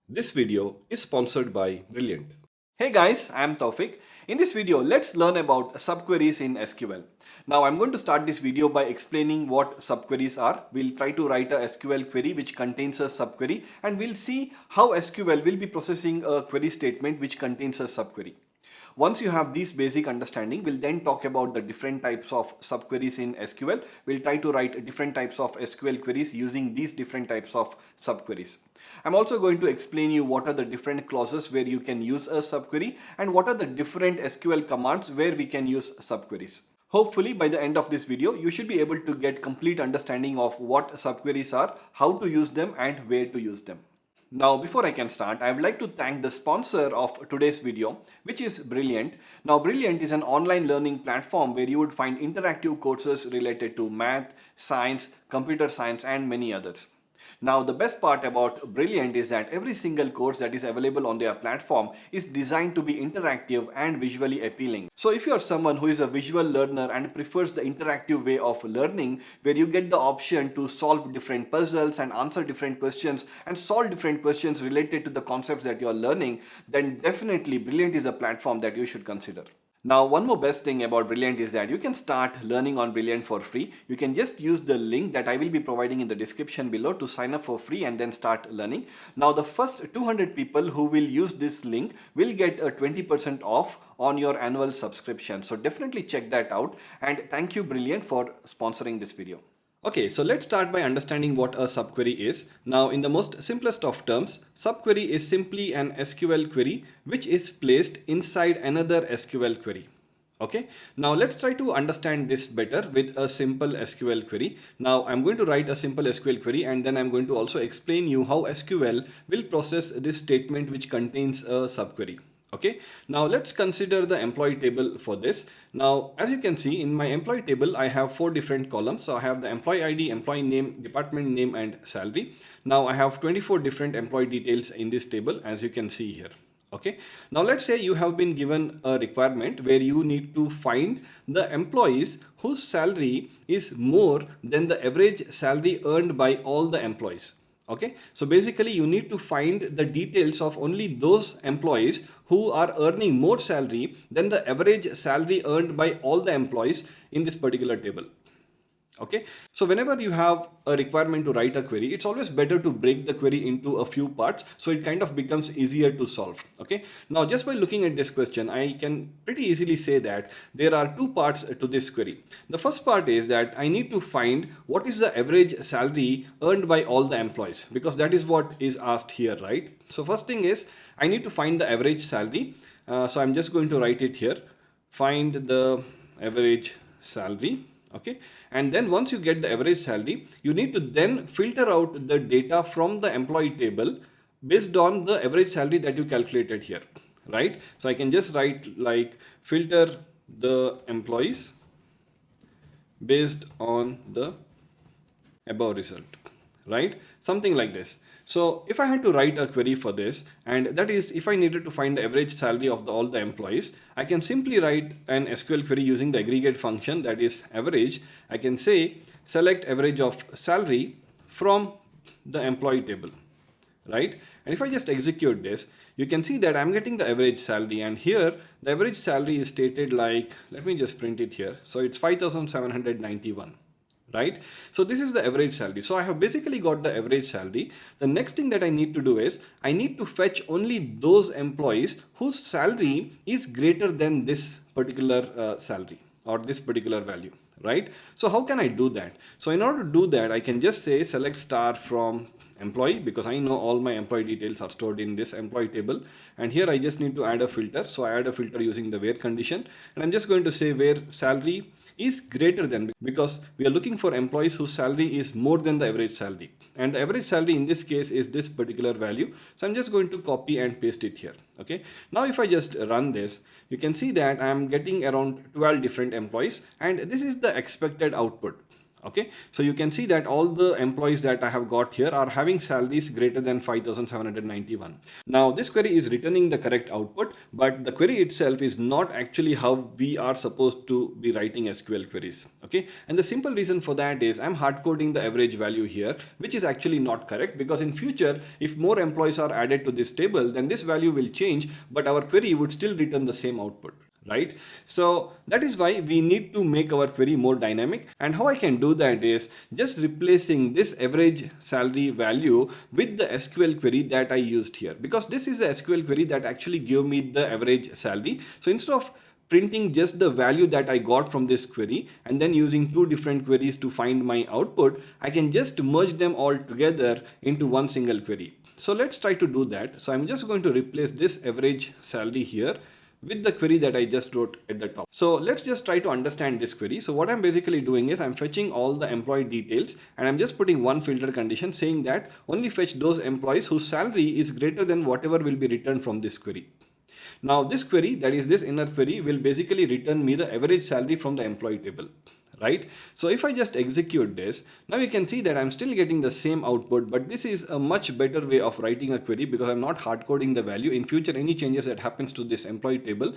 This video is sponsored by Brilliant. Hey guys, I am Taufik. In this video, let's learn about subqueries in SQL. Now I'm going to start this video by explaining what subqueries are. We'll try to write a SQL query which contains a subquery, and we'll see how SQL will be processing a query statement which contains a subquery. Once you have this basic understanding, we'll then talk about the different types of subqueries in SQL. We'll try to write different types of SQL queries using these different types of subqueries. I'm also going to explain you what are the different clauses where you can use a subquery and what are the different SQL commands where we can use subqueries. Hopefully by the end of this video, you should be able to get complete understanding of what subqueries are, how to use them and where to use them. Now, before I can start, I would like to thank the sponsor of today's video, which is Brilliant. Now, Brilliant is an online learning platform where you would find interactive courses related to math, science, computer science, and many others. Now, the best part about Brilliant is that every single course that is available on their platform is designed to be interactive and visually appealing. So if you are someone who is a visual learner and prefers the interactive way of learning, where you get the option to solve different puzzles and answer different questions and solve different questions related to the concepts that you are learning, then definitely Brilliant is a platform that you should consider. Now, one more best thing about Brilliant is that you can start learning on Brilliant for free. You can just use the link that I will be providing in the description below to sign up for free and then start learning. Now, the first 200 people who will use this link will get a 20% off on your annual subscription. So definitely check that out, and thank you Brilliant for sponsoring this video. Okay, so let's start by understanding what a subquery is. Now, in the most simplest of terms, subquery is simply an SQL query which is placed inside another SQL query. Okay, now let's try to understand this better with a simple SQL query. Now, I'm going to write a simple SQL query and then I'm going to also explain you how SQL will process this statement which contains a subquery. Okay, now let's consider the employee table for this. Now, as you can see in my employee table, I have 4 different columns. So I have the employee ID, employee name, department name and salary. Now I have 24 different employee details in this table, as you can see here. Okay, now let's say you have been given a requirement where you need to find the employees whose salary is more than the average salary earned by all the employees. Okay, so basically you need to find the details of only those employees who are earning more salary than the average salary earned by all the employees in this particular table. Okay, so whenever you have a requirement to write a query, it's always better to break the query into a few parts so it kind of becomes easier to solve. Okay, now just by looking at this question, I can pretty easily say that there are 2 parts to this query. The first part is that I need to find what is the average salary earned by all the employees, because that is what is asked here, right? So first thing is I need to find the average salary. So I'm just going to write it here, find the average salary. Okay, and then once you get the average salary, you need to then filter out the data from the employee table based on the average salary that you calculated here, right? So I can just write like filter the employees based on the above result, right? Something like this. So if I had to write a query for this, and that is if I needed to find the average salary of all the employees, I can simply write an SQL query using the aggregate function, that is average. I can say select average of salary from the employee table, right? And if I just execute this, you can see that I'm getting the average salary, and here the average salary is stated like, let me just print it here. So it's 5,791. Right? So this is the average salary. So I have basically got the average salary. The next thing that I need to do is I need to fetch only those employees whose salary is greater than this particular salary or this particular value, right? So how can I do that? So in order to do that, I can just say select star from employee, because I know all my employee details are stored in this employee table, and here I just need to add a filter. So I add a filter using the where condition, and I'm just going to say where salary is greater than, because we are looking for employees whose salary is more than the average salary, and the average salary in this case is this particular value. So I'm just going to copy and paste it here. Okay, now if I just run this, you can see that I'm getting around 12 different employees, and this is the expected output. Okay, so you can see that all the employees that I have got here are having salaries greater than 5,791. Now this query is returning the correct output, but the query itself is not actually how we are supposed to be writing SQL queries. Okay, and the simple reason for that is I'm hard coding the average value here, which is actually not correct, because in future if more employees are added to this table, then this value will change, but our query would still return the same output. Right, so that is why we need to make our query more dynamic, and how I can do that is just replacing this average salary value with the SQL query that I used here, because this is the SQL query that actually gave me the average salary. So instead of printing just the value that I got from this query and then using two different queries to find my output, I can just merge them all together into one single query. So let's try to do that. So I'm just going to replace this average salary here with the query that I just wrote at the top. So let's just try to understand this query. So what I'm basically doing is I'm fetching all the employee details, and I'm just putting one filter condition saying that only fetch those employees whose salary is greater than whatever will be returned from this query. Now this query, that is this inner query, will basically return me the average salary from the employee table. Right? So if I just execute this, now you can see that I'm still getting the same output, but this is a much better way of writing a query, because I'm not hard coding the value. In future, any changes that happens to this employee table,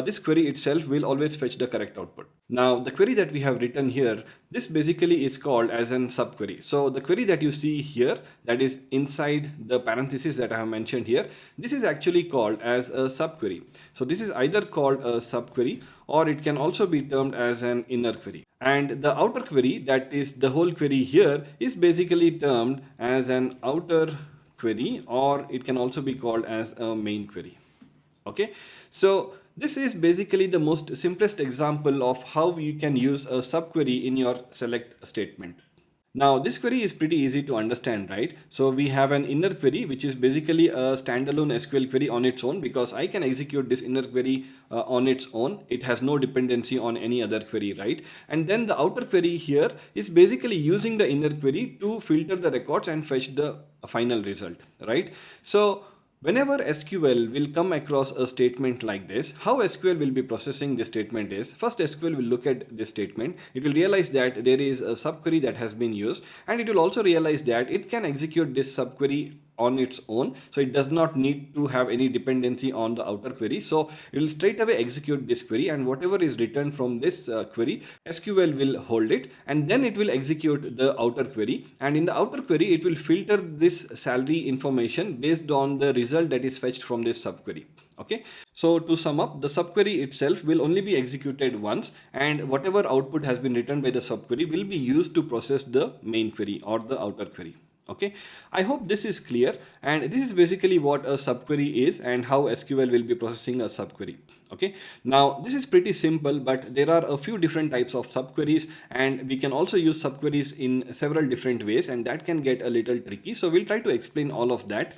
this query itself will always fetch the correct output. Now the query that we have written here, this basically is called as an subquery. So the query that you see here, that is inside the parenthesis that I have mentioned here, this is actually called as a subquery. So this is either called a subquery, or it can also be termed as an inner query. And the outer query, that is the whole query here, is basically termed as an outer query, or it can also be called as a main query. Okay, so this is basically the most simplest example of how you can use a subquery in your select statement. Now this query is pretty easy to understand, right? So we have an inner query, which is basically a standalone SQL query on its own, because I can execute this inner query on its own. It has no dependency on any other query, right? And then the outer query here is basically using the inner query to filter the records and fetch the final result, right? So whenever SQL will come across a statement like this, how SQL will be processing this statement is, first SQL will look at this statement, it will realize that there is a subquery that has been used, and it will also realize that it can execute this subquery on its own, so it does not need to have any dependency on the outer query. So it will straight away execute this query, and whatever is returned from this query, SQL will hold it, and then it will execute the outer query, and in the outer query it will filter this salary information based on the result that is fetched from this subquery. Okay, so to sum up, the subquery itself will only be executed once, and whatever output has been returned by the subquery will be used to process the main query or the outer query. Okay, I hope this is clear, and this is basically what a subquery is and how SQL will be processing a subquery. Okay, now this is pretty simple, but there are a few different types of subqueries, and we can also use subqueries in several different ways, and that can get a little tricky. So we'll try to explain all of that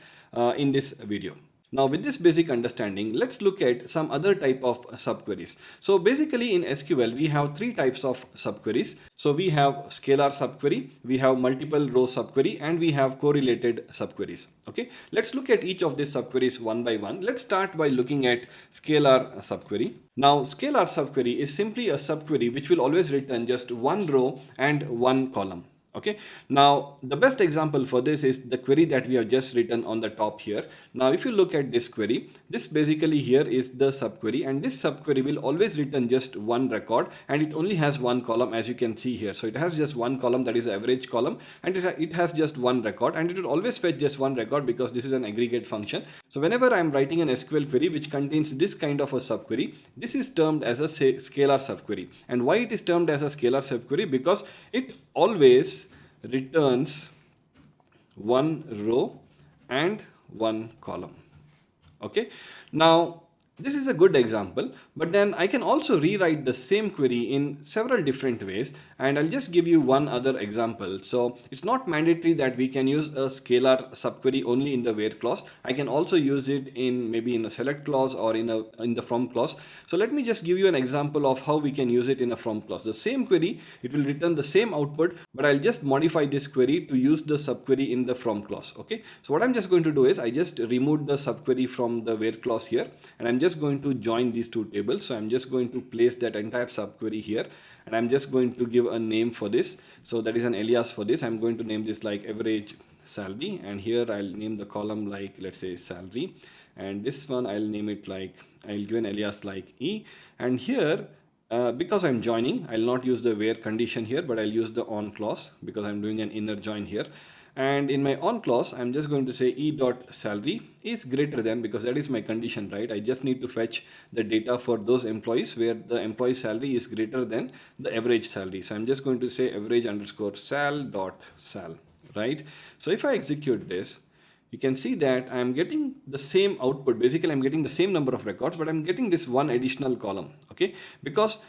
in this video. Now with this basic understanding, let's look at some other type of subqueries. So basically in SQL, we have three types of subqueries. So we have scalar subquery, we have multiple row subquery, and we have correlated subqueries. Okay, let's look at each of these subqueries one by one. Let's start by looking at scalar subquery. Now scalar subquery is simply a subquery which will always return just one row and one column. Okay, now the best example for this is the query that we have just written on the top here. Now if you look at this query, this basically here is the subquery, and this subquery will always return just one record, and it only has one column, as you can see here. So it has just one column, that is the average column, and it has just one record, and it will always fetch just one record because this is an aggregate function. So whenever I am writing an SQL query which contains this kind of a subquery, this is termed as a scalar subquery. And why it is termed as a scalar subquery? Because it always returns one row and one column. Okay, now this is a good example, but then I can also rewrite the same query in several different ways, and I'll just give you one other example. So it's not mandatory that we can use a scalar subquery only in the where clause. I can also use it in maybe in a select clause or in the from clause. So let me just give you an example of how we can use it in a from clause. The same query, it will return the same output, but I'll just modify this query to use the subquery in the from clause. Okay, so what I'm just going to do is I just removed the subquery from the where clause here, and I'm just going to join these two tables. So I'm just going to place that entire subquery here, and I'm just going to give a name for this. So that is an alias for this. I'm going to name this like average salary, and here I'll name the column like, let's say, salary, and this one I'll name it like, I'll give an alias like E, and here because I'm joining, I'll not use the where condition here, but I'll use the on clause because I'm doing an inner join here. And in my on clause, I'm just going to say e dot salary is greater than, because that is my condition, right? I just need to fetch the data for those employees where the employee salary is greater than the average salary. So I'm just going to say average underscore sal dot sal, right? So if I execute this, you can see that I'm getting the same output. Basically, I'm getting the same number of records, but I'm getting this one additional column, okay? Because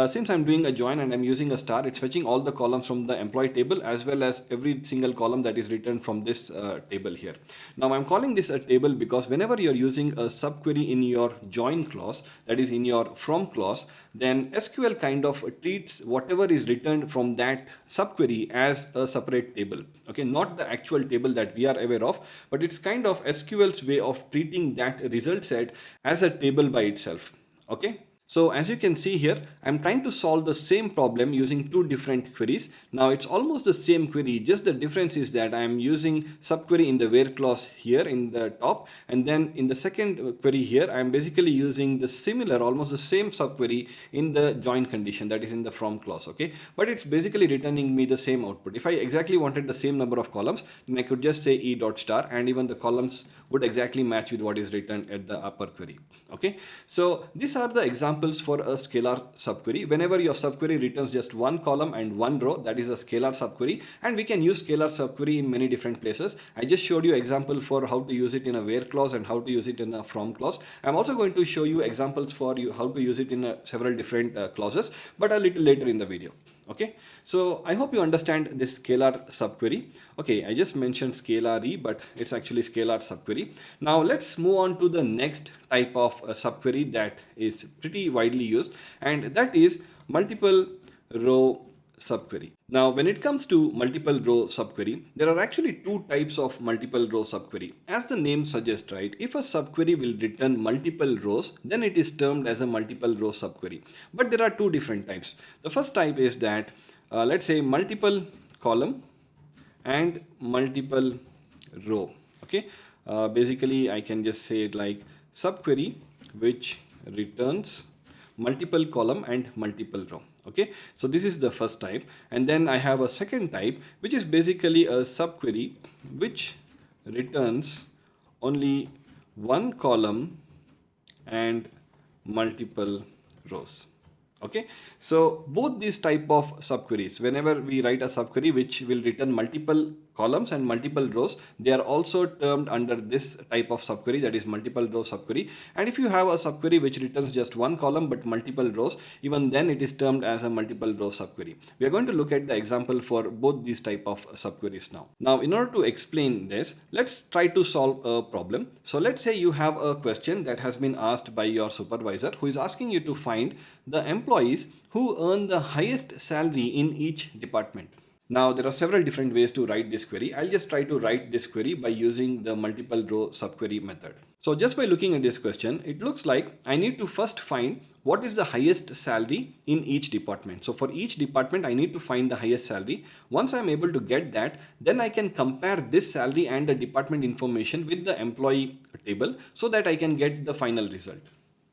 since I'm doing a join and I'm using a star, it's fetching all the columns from the employee table as well as every single column that is returned from this table here. Now I'm calling this a table because whenever you're using a subquery in your join clause, that is in your from clause, then SQL kind of treats whatever is returned from that subquery as a separate table. Okay, not the actual table that we are aware of, but it's kind of SQL's way of treating that result set as a table by itself. Okay. So as you can see here, I'm trying to solve the same problem using two different queries. Now it's almost the same query, just the difference is that I'm using subquery in the where clause here in the top, and then in the second query here, I'm basically using the similar, almost the same subquery in the join condition, that is in the from clause, okay? But it's basically returning me the same output. If I exactly wanted the same number of columns, then I could just say e dot star, and even the columns would exactly match with what is written at the upper query, okay? So these are the examples for a scalar subquery. Whenever your subquery returns just one column and one row, that is a scalar subquery, and we can use scalar subquery in many different places. I just showed you example for how to use it in a where clause and how to use it in a from clause. I'm also going to show you examples for you how to use it in several different clauses, but a little later in the video. Okay, so I hope you understand this scalar subquery. Okay, I just mentioned scalary, but it's actually scalar subquery. Now let's move on to the next type of subquery that is pretty widely used, and that is multiple row subquery. Now when it comes to multiple row subquery, there are actually two types of multiple row subquery. As the name suggests, right, if a subquery will return multiple rows, then it is termed as a multiple row subquery. But there are two different types. The first type is that let's say multiple column and multiple row. Okay, basically I can just say it like subquery which returns multiple column and multiple row. Okay, so this is the first type, and then I have a second type which is basically a subquery which returns only one column and multiple rows. Okay, so both these type of subqueries, whenever we write a subquery which will return multiple columns and multiple rows, they are also termed under this type of subquery, that is multiple row subquery. And if you have a subquery which returns just one column but multiple rows, even then it is termed as a multiple row subquery. We are going to look at the example for both these type of subqueries now. Now in order to explain this, let's try to solve a problem. So let's say you have a question that has been asked by your supervisor, who is asking you to find the employees who earn the highest salary in each department. Now there are several different ways to write this query. I'll just try to write this query by using the multiple row subquery method. So just by looking at this question, it looks like I need to first find what is the highest salary in each department. So for each department, I need to find the highest salary. Once I'm able to get that, then I can compare this salary and the department information with the employee table so that I can get the final result.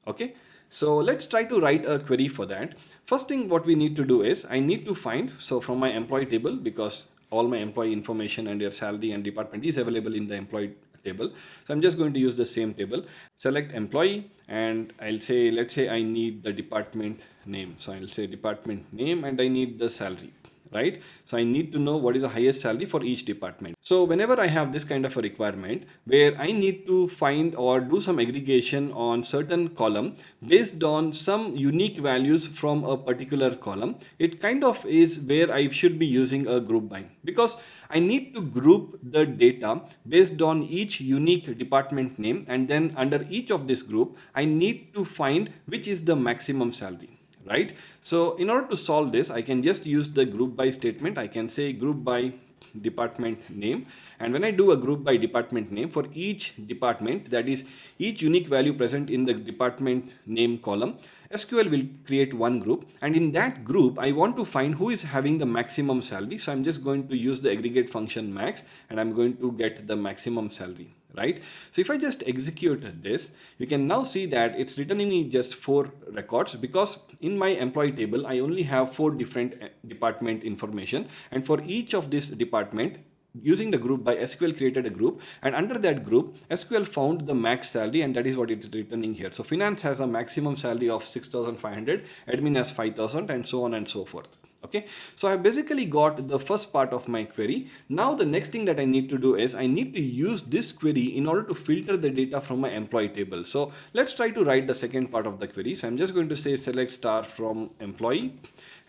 Okay. So let's try to write a query for that. First thing what we need to do is I need to find, so from my employee table, because all my employee information and their salary and department is available in the employee table. So I'm just going to use the same table, select employee, and I'll say, let's say I need the department name. So I'll say department name and I need the salary. Right? So I need to know what is the highest salary for each department. So whenever I have this kind of a requirement where I need to find or do some aggregation on certain column based on some unique values from a particular column, it kind of is where I should be using a group by, because I need to group the data based on each unique department name, and then under each of this group I need to find which is the maximum salary. Right? So in order to solve this, I can just use the group by statement. I can say group by department name, And when I do a group by department name, for each department, that is each unique value present in the department name column, SQL will create one group, and in that group I want to find who is having the maximum salary. So I'm just going to use the aggregate function max, and I'm going to get the maximum salary, right? So if I just execute this, you can now see that it's returning me just 4 records, because in my employee table I only have 4 different department information, and for each of this department, using the group by SQL created a group, and under that group SQL found the max salary, and that is what it is returning here. So finance has a maximum salary of 6,500, admin has 5,000, and so on and so forth. Okay, so I basically got the first part of my query. Now the next thing that I need to do is I need to use this query in order to filter the data from my employee table. So let's try to write the second part of the query. So I'm just going to say select star from employee,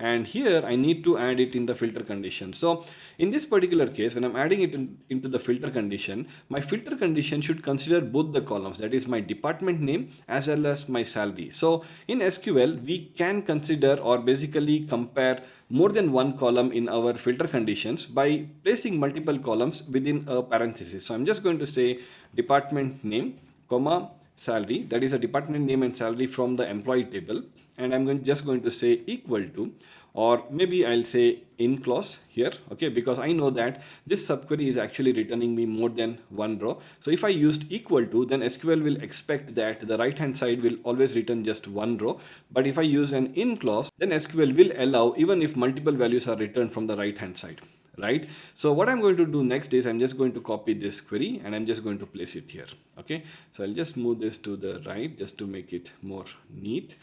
and here I need to add it in the filter condition. So in this particular case, when I'm adding it into the filter condition, my filter condition should consider both the columns, that is my department name as well as my salary. So in SQL, we can consider or basically compare more than one column in our filter conditions by placing multiple columns within a parenthesis. So I'm just going to say department name, comma, salary, that is a department name and salary from the employee table, and I'm just going to say equal to, or maybe I'll say in clause here, okay, because I know that this subquery is actually returning me more than one row. So if I used equal to, then SQL will expect that the right hand side will always return just one row, but if I use an in clause, then SQL will allow even if multiple values are returned from the right hand side, right? So what I'm going to do next is I'm just going to copy this query and I'm just going to place it here. Okay, so I'll just move this to the right just to make it more neat,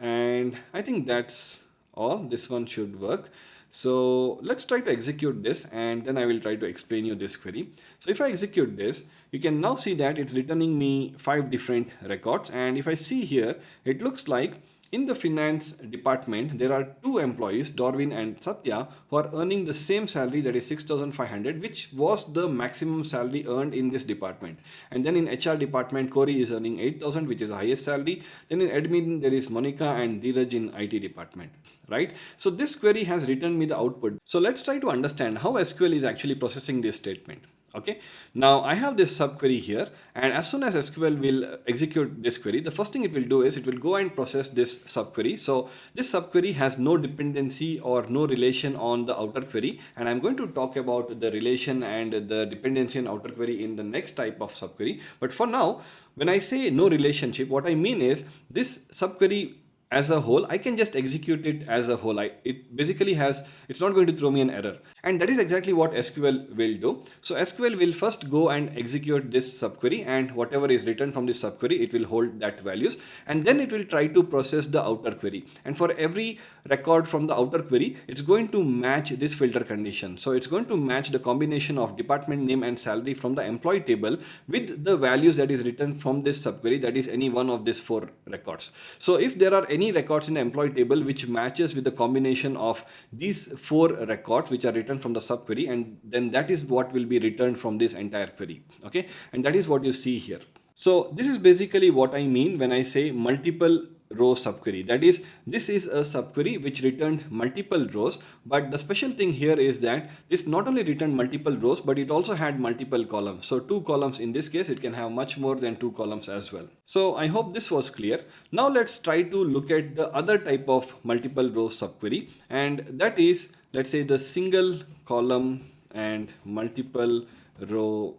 and I think that's all. This one should work. So let's try to execute this, and then I will try to explain you this query. So if I execute this, you can now see that it's returning me 5 different records, and if I see here, it looks like in the finance department, there are 2 employees, Dorwin and Satya, who are earning the same salary, that is 6,500, which was the maximum salary earned in this department. And then in HR department, Corey is earning 8,000, which is the highest salary. Then in admin, there is Monica and Dheeraj in IT department, right? So this query has returned me the output. So let's try to understand how SQL is actually processing this statement. Okay, now I have this subquery here, and as soon as SQL will execute this query, the first thing it will do is it will go and process this subquery. So this subquery has no dependency or no relation on the outer query, and I'm going to talk about the relation and the dependency on outer query in the next type of subquery. But for now, when I say no relationship, what I mean is this subquery as a whole, I can just execute it as a whole. It basically it's not going to throw me an error. And that is exactly what SQL will do. So SQL will first go and execute this subquery, and whatever is written from this subquery, it will hold that values. And then it will try to process the outer query. And for every record from the outer query, it's going to match this filter condition. So it's going to match the combination of department name and salary from the employee table with the values that is written from this subquery, that is any one of these 4 records. So if there are any records in the employee table which matches with the combination of these 4 records which are written from the subquery, and then that is what will be returned from this entire query. Okay, and that is what you see here. So this is basically what I mean when I say multiple row subquery. That is, this is a subquery which returned multiple rows, but the special thing here is that this not only returned multiple rows, but it also had multiple columns. So 2 columns in this case, it can have much more than 2 columns as well. So I hope this was clear. Now let's try to look at the other type of multiple row subquery, and that is, let's say, the single column and multiple row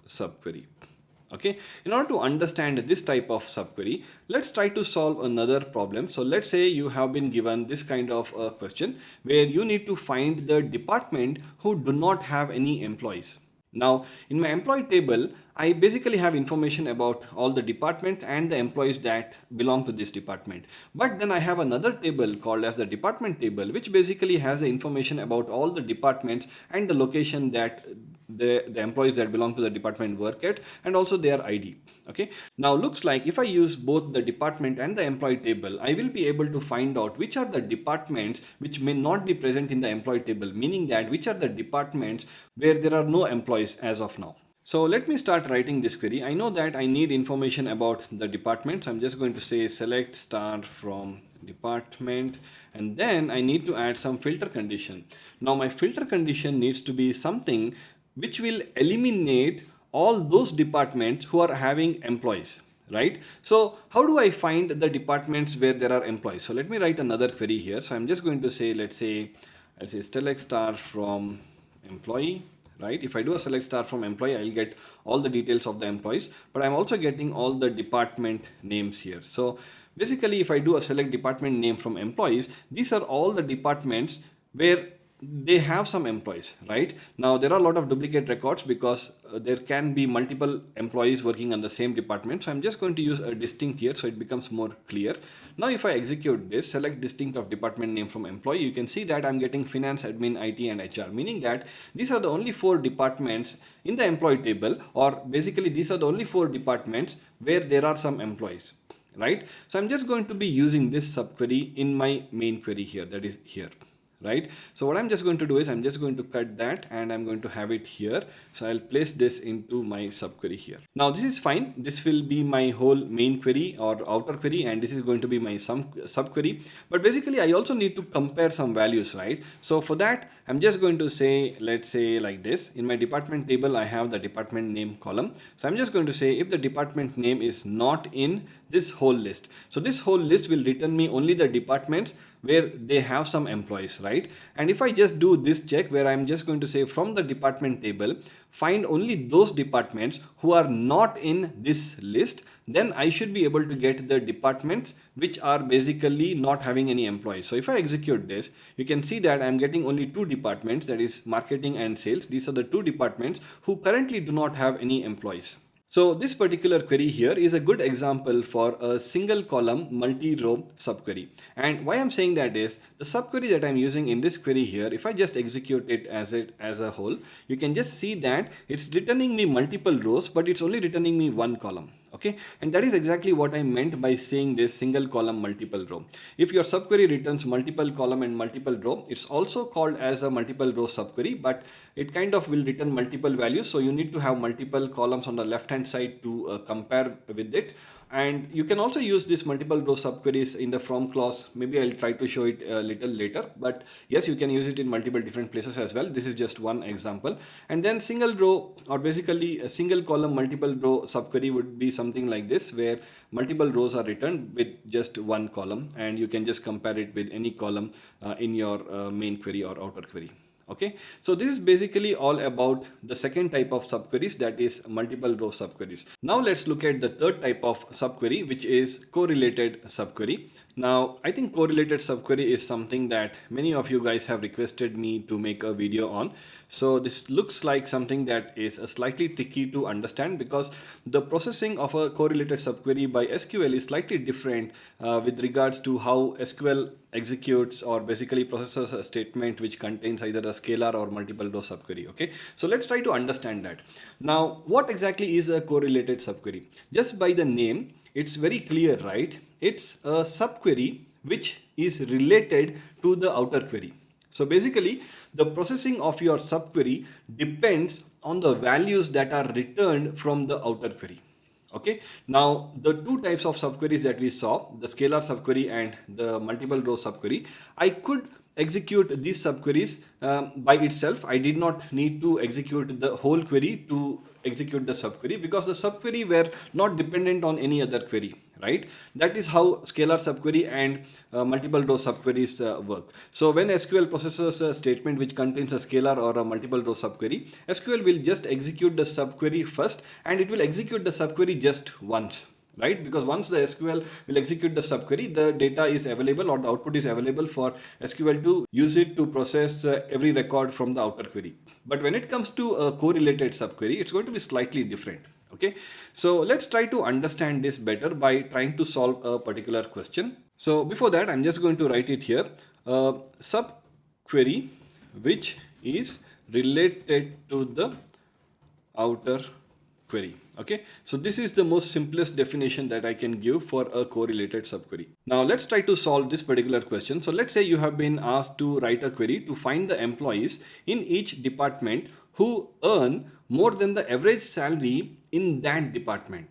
subquery. Okay, in order to understand this type of subquery, let's try to solve another problem. So let's say you have been given this kind of a question where you need to find the department who do not have any employees. Now in my employee table, I basically have information about all the departments and the employees that belong to this department. But then I have another table called as the department table, which basically has the information about all the departments and the location that the employees that belong to the department work at, and also their ID. Okay, now looks like if I use both the department and the employee table, I will be able to find out which are the departments which may not be present in the employee table, meaning that which are the departments where there are no employees as of now. So let me start writing this query. I know that I need information about the departments. I'm just going to say select star from department, and then I need to add some filter condition. Now my filter condition needs to be something which will eliminate all those departments who are having employees, right? So how do I find the departments where there are employees? So let me write another query here. So I'm just going to say, I'll say select star from employee, right? If I do a select star from employee, I'll get all the details of the employees, but I'm also getting all the department names here. So basically, if I do a select department name from employees, these are all the departments where they have some employees, right? Now there are a lot of duplicate records because there can be multiple employees working on the same department. So I'm just going to use a distinct here so it becomes more clear. Now if I execute this, select distinct of department name from employee, you can see that I'm getting finance, admin, IT and HR, meaning that these are the only 4 departments in the employee table, or basically these are the only 4 departments where there are some employees, right? So I'm just going to be using this subquery in my main query here, that is here, right? So what I'm just going to do is I'm just going to cut that and I'm going to have it here. So I'll place this into my subquery here. Now this is fine. This will be my whole main query or outer query, and this is going to be my subquery. But basically I also need to compare some values, right? So for that, I'm just going to say, let's say like this, in my department table, I have the department name column. So I'm just going to say if the department name is not in this whole list. So this whole list will return me only the departments where they have some employees, right? And if I just do this check where I'm just going to say from the department table, find only those departments who are not in this list, then I should be able to get the departments which are basically not having any employees. So if I execute this, you can see that I'm getting only 2 departments, that is marketing and sales. These are the 2 departments who currently do not have any employees. So this particular query here is a good example for a single column multi-row subquery. And why I'm saying that is the subquery that I'm using in this query here, if I just execute it as a whole, you can just see that it's returning me multiple rows, but it's only returning me 1 column. Okay, and that is exactly what I meant by saying this single column multiple row. If your subquery returns multiple column and multiple row, it's also called as a multiple row subquery, but it kind of will return multiple values. So you need to have multiple columns on the left hand side to compare with it. And you can also use this multiple row subqueries in the from clause. Maybe I'll try to show it a little later, but yes, you can use it in multiple different places as well. This is just one example. And then single row, or basically a single column multiple row subquery would be something like this, where multiple rows are returned with just 1 column, and you can just compare it with any column in your main query or outer query. Okay, so this is basically all about the second type of subqueries, that is multiple row subqueries. Now let's look at the third type of subquery, which is correlated subquery. Now I think correlated subquery is something that many of you guys have requested me to make a video on. So this looks like something that is slightly tricky to understand, because the processing of a correlated subquery by SQL is slightly different with regards to how SQL executes or basically processes a statement which contains either a scalar or multiple row subquery. Okay, so let's try to understand that. Now what exactly is a correlated subquery? Just by the name, it's very clear, right? It's a subquery which is related to the outer query. So basically the processing of your subquery depends on the values that are returned from the outer query. Okay, now the 2 types of subqueries that we saw, the scalar subquery and the multiple row subquery, I could execute these subqueries by itself. I did not need to execute the whole query to execute the subquery, because the subquery were not dependent on any other query, right? That is how scalar subquery and multiple row subqueries work. So when SQL processes a statement which contains a scalar or a multiple row subquery, SQL will just execute the subquery first, and it will execute the subquery just once, right? Because once the SQL will execute the subquery, the data is available, or the output is available for SQL to use it to process every record from the outer query. But when it comes to a correlated subquery, it's going to be slightly different. Okay, so let's try to understand this better by trying to solve a particular question. So before that, I'm just going to write it here. Subquery which is related to the outer query. Okay, so this is the most simplest definition that I can give for a correlated subquery. Now let's try to solve this particular question. So let's say you have been asked to write a query to find the employees in each department who earn more than the average salary in that department.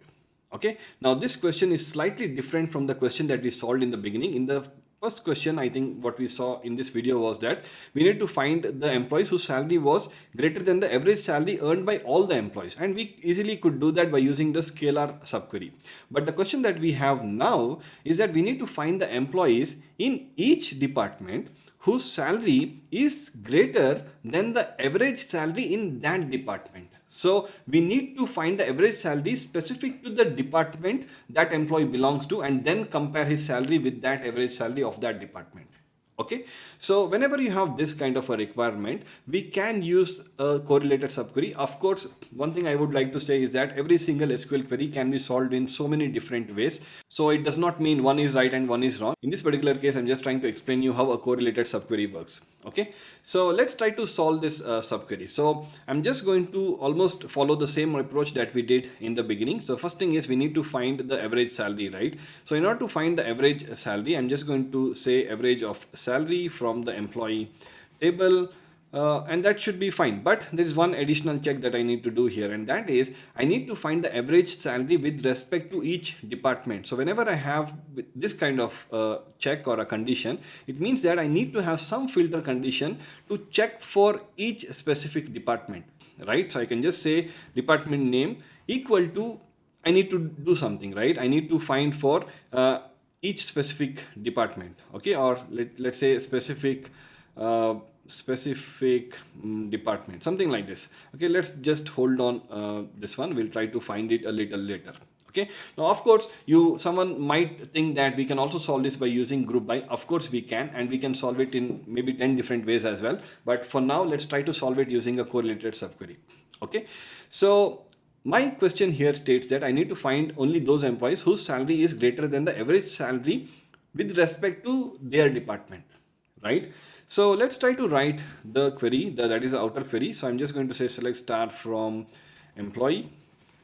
Okay, now this question is slightly different from the question that we solved in the beginning. In the first question, I think what we saw in this video was that we need to find the employees whose salary was greater than the average salary earned by all the employees, and we easily could do that by using the scalar subquery. But the question that we have now is that we need to find the employees in each department whose salary is greater than the average salary in that department. So we need to find the average salary specific to the department that employee belongs to, and then compare his salary with that average salary of that department. Okay, so whenever you have this kind of a requirement, we can use a correlated subquery. Of course, one thing I would like to say is that every single SQL query can be solved in so many different ways. So it does not mean one is right and one is wrong. In this particular case, I'm just trying to explain you how a correlated subquery works. Okay, so let's try to solve this subquery. So I'm just going to almost follow the same approach that we did in the beginning. So first thing is we need to find the average salary, right? So in order to find the average salary, I'm just going to say average of salary from the employee table, and that should be fine. But there is one additional check that I need to do here, and that is I need to find the average salary with respect to each department. So whenever I have this kind of check or a condition, it means that I need to have some filter condition to check for each specific department, right? So I can just say department name equal to, I need to do something, right? I need to find for each specific department, okay, or let's say specific department, something like this. Okay, let's just hold on this one. We'll try to find it a little later. Okay, now of course someone might think that we can also solve this by using group by. Of course we can, and we can solve it in maybe 10 different ways as well, but for now let's try to solve it using a correlated subquery. Okay, so my question here states that I need to find only those employees whose salary is greater than the average salary with respect to their department, right? So let's try to write the query, that is the outer query. So I'm just going to say select star from employee,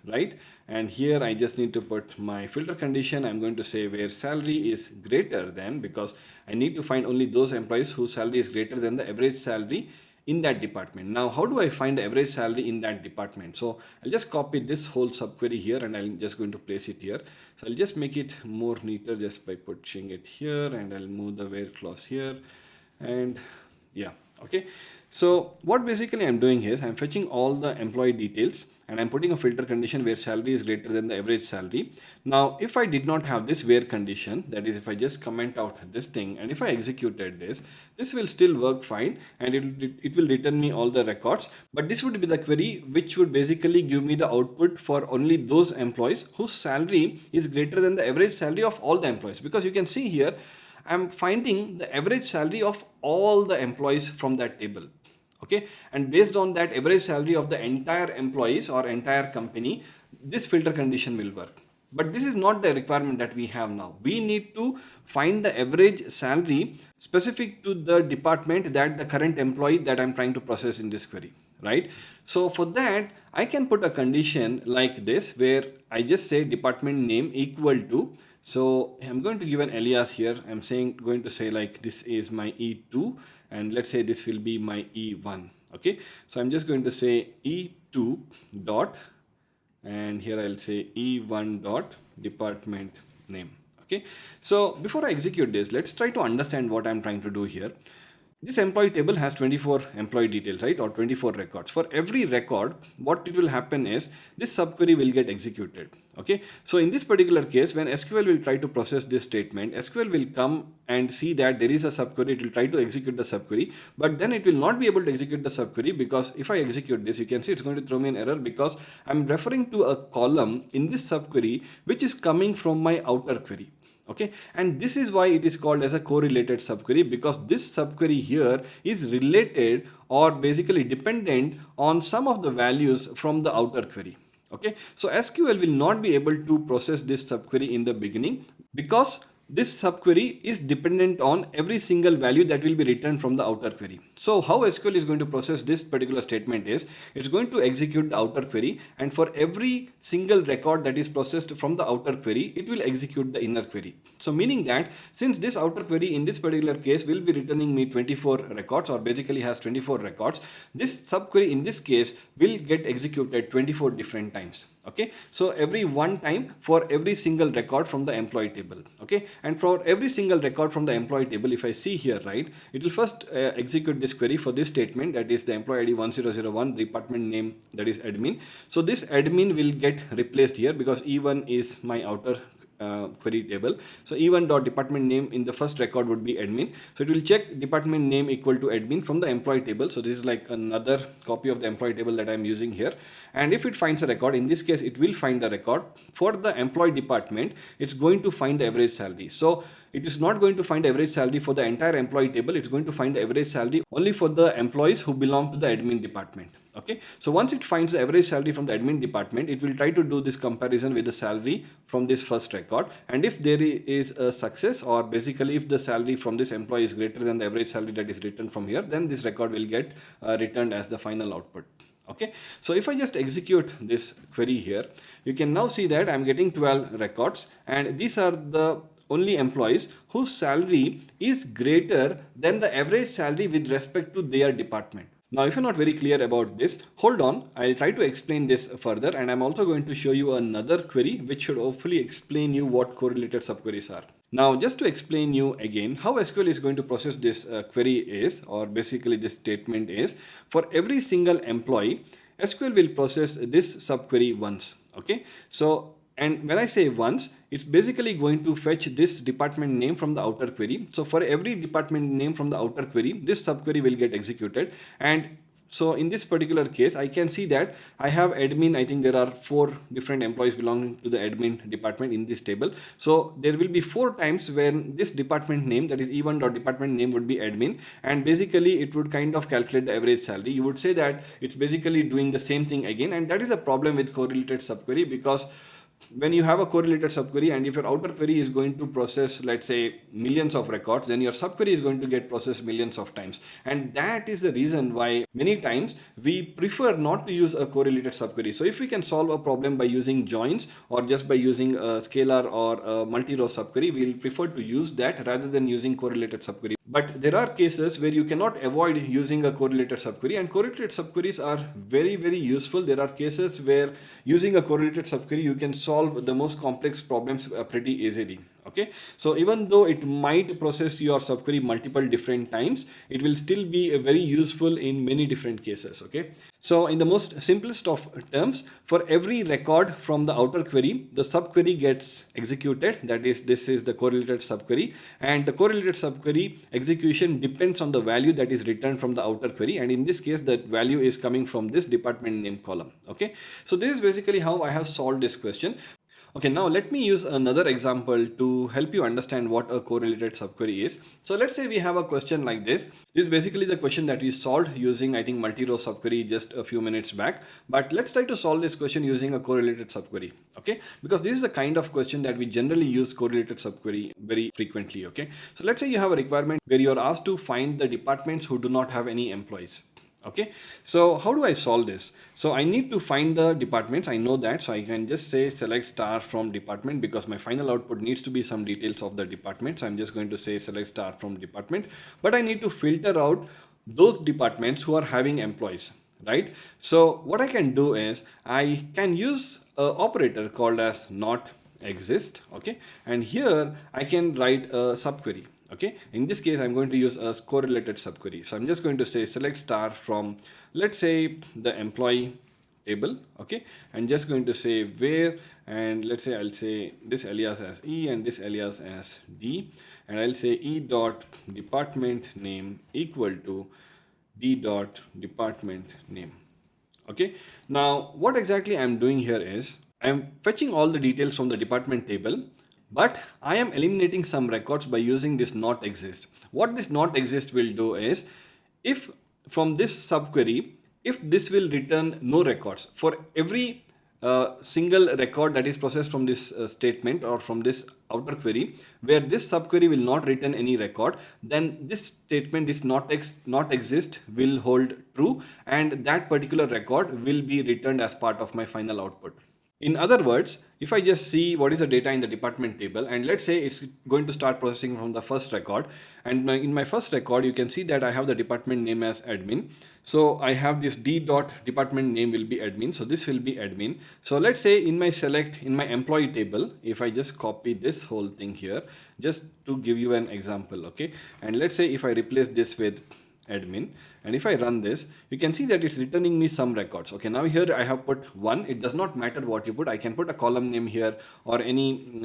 right? And here I just need to put my filter condition. I'm going to say where salary is greater than, because I need to find only those employees whose salary is greater than the average salary in that department. Now, how do I find the average salary in that department? So I'll just copy this whole subquery here, and I'm just going to place it here. So I'll just make it more neater just by pushing it here, and I'll move the where clause here, and yeah, okay. So what basically I'm doing is I'm fetching all the employee details, and I'm putting a filter condition where salary is greater than the average salary. Now, if I did not have this where condition, that is if I just comment out this thing, and if I executed this will still work fine, and it will return me all the records. But this would be the query which would basically give me the output for only those employees whose salary is greater than the average salary of all the employees, because you can see here I'm finding the average salary of all the employees from that table. Okay, and based on that average salary of the entire employees or entire company, this filter condition will work. But this is not the requirement that we have now. We need to find the average salary specific to the department that the current employee that I'm trying to process in this query, right? So for that, I can put a condition like this where I just say department name equal to, so I'm going to give an alias here. I'm going to say like this is my E2, and let's say this will be my E1. Okay, so I'm just going to say E2 dot, and here I'll say E1 dot department name. Okay, so before I execute this, let's try to understand what I'm trying to do here. This employee table has 24 employee details, right, or 24 records. For every record, what it will happen is this subquery will get executed. Okay, so in this particular case, when SQL will try to process this statement, SQL will come and see that there is a subquery. It will try to execute the subquery, but then it will not be able to execute the subquery, because if I execute this, you can see it's going to throw me an error, because I'm referring to a column in this subquery which is coming from my outer query. Okay, and this is why it is called as a correlated subquery, because this subquery here is related or basically dependent on some of the values from the outer query. Okay, so SQL will not be able to process this subquery in the beginning, because this subquery is dependent on every single value that will be returned from the outer query. So how SQL is going to process this particular statement is, it's going to execute the outer query, and for every single record that is processed from the outer query, it will execute the inner query. So meaning that since this outer query in this particular case will be returning me 24 records, or basically has 24 records, this subquery in this case will get executed 24 different times. Okay, so every one time for every single record from the employee table. Okay, and for every single record from the employee table, if I see here, right, it will first execute this query for this statement, that is the employee ID 1001, department name, that is admin. So this admin will get replaced here because E1 is my outer query table. So E1 dot department name in the first record would be admin. So it will check department name equal to admin from the employee table. So this is like another copy of the employee table that I'm using here. And if it finds a record, in this case, it will find a record for the employee department. It's going to find the average salary. So it is not going to find average salary for the entire employee table. It's going to find the average salary only for the employees who belong to the admin department. Okay, so once it finds the average salary from the admin department, it will try to do this comparison with the salary from this first record. And if there is a success, or basically if the salary from this employee is greater than the average salary that is written from here, then this record will get returned as the final output. Okay, so if I just execute this query here, you can now see that I'm getting 12 records, and these are the only employees whose salary is greater than the average salary with respect to their department. Now, if you're not very clear about this, hold on, I'll try to explain this further, and I'm also going to show you another query which should hopefully explain you what correlated subqueries are. Now, just to explain you again how SQL is going to process this query is, or basically this statement is, for every single employee, SQL will process this subquery once. Okay, so and when I say once, it's basically going to fetch this department name from the outer query. So for every department name from the outer query, this subquery will get executed. And so in this particular case, I can see that I have admin. I think there are 4 different employees belonging to the admin department in this table. So there will be 4 times when this department name, that is E1 dot department name, would be admin. And basically it would kind of calculate the average salary. You would say that it's basically doing the same thing again. And that is a problem with correlated subquery, because when you have a correlated subquery, and if your outer query is going to process, let's say, millions of records, then your subquery is going to get processed millions of times. And that is the reason why many times we prefer not to use a correlated subquery. So if we can solve a problem by using joins, or just by using a scalar or a multi-row subquery, we'll prefer to use that rather than using correlated subquery. But there are cases where you cannot avoid using a correlated subquery, and correlated subqueries are very, very useful. There are cases where using a correlated subquery, you can solve the most complex problems pretty easily. Okay, so even though it might process your subquery multiple different times, it will still be very useful in many different cases. Okay, so in the most simplest of terms, for every record from the outer query, the subquery gets executed. That is, this is the correlated subquery, and the correlated subquery execution depends on the value that is returned from the outer query, and in this case that value is coming from this department name column. Okay, so this is basically how I have solved this question. Okay, now let me use another example to help you understand what a correlated subquery is. So let's say we have a question like this. This is basically the question that we solved using, I think, multi-row subquery just a few minutes back. But let's try to solve this question using a correlated subquery. Okay, because this is the kind of question that we generally use correlated subquery very frequently. Okay, so let's say you have a requirement where you are asked to find the departments who do not have any employees. Okay, so how do I solve this? So I need to find the departments. I know that, so I can just say select star from department, because my final output needs to be some details of the department. So I'm just going to say select star from department, but I need to filter out those departments who are having employees, right? So what I can do is I can use an operator called as not exist. Okay, and here I can write a subquery. Okay, in this case, I'm going to use a correlated subquery. So I'm just going to say select star from, let's say, the employee table. Okay, and just going to say where, and let's say I'll say this alias as E and this alias as D, and I'll say E dot department name equal to D dot department name. Okay, now what exactly I'm doing here is I'm fetching all the details from the department table, but I am eliminating some records by using this not exist. What this not exist will do is, if from this subquery, if this will return no records for every single record that is processed from this statement or from this outer query, where this subquery will not return any record, then this statement is not exist will hold true, and that particular record will be returned as part of my final output. In other words, if I just see what is the data in the department table, and let's say it's going to start processing from the first record, and in my first record you can see that I have the department name as admin. So I have this d dot department name will be admin, so this will be admin. So let's say in my select, in my employee table, if I just copy this whole thing here just to give you an example, okay, and let's say if I replace this with admin, and if I run this, you can see that it's returning me some records. Okay, now here I have put 1. It does not matter what you put. I can put a column name here or any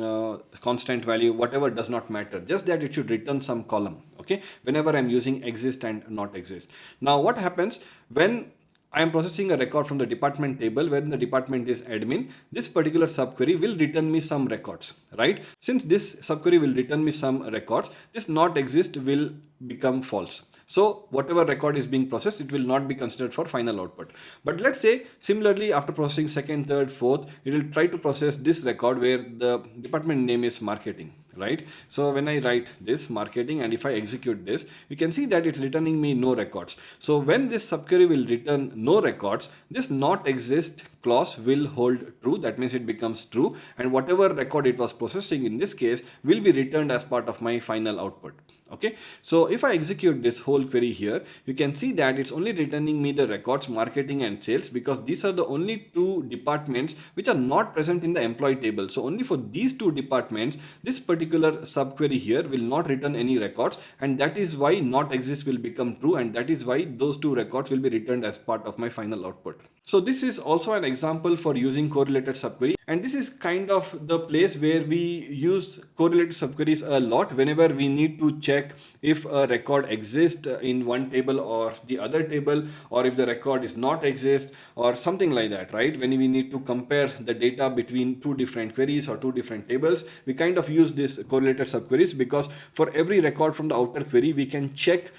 constant value, whatever, does not matter, just that it should return some column, okay, whenever I'm using exist and not exist. Now what happens when I am processing a record from the department table when the department is admin? This particular subquery will return me some records, right? Since this subquery will return me some records, this not exist will become false. So whatever record is being processed, it will not be considered for final output. But let's say similarly, after processing second, third, fourth, it will try to process this record where the department name is marketing, right? So when I write this marketing and if I execute this, you can see that it's returning me no records. So when this subquery will return no records, this not exist clause will hold true. That means it becomes true, and whatever record it was processing in this case will be returned as part of my final output. Okay, so if I execute this whole query here, you can see that it's only returning me the records marketing and sales, because these are the only two departments which are not present in the employee table. So only for these two departments this particular subquery here will not return any records, and that is why not exist will become true, and that is why those two records will be returned as part of my final output. So this is also an example for using correlated subquery, and this is kind of the place where we use correlated subqueries a lot whenever we need to check if a record exists in one table or the other table, or if the record is not exist or something like that, right? When we need to compare the data between two different queries or two different tables, we kind of use this correlated subqueries, because for every record from the outer query we can check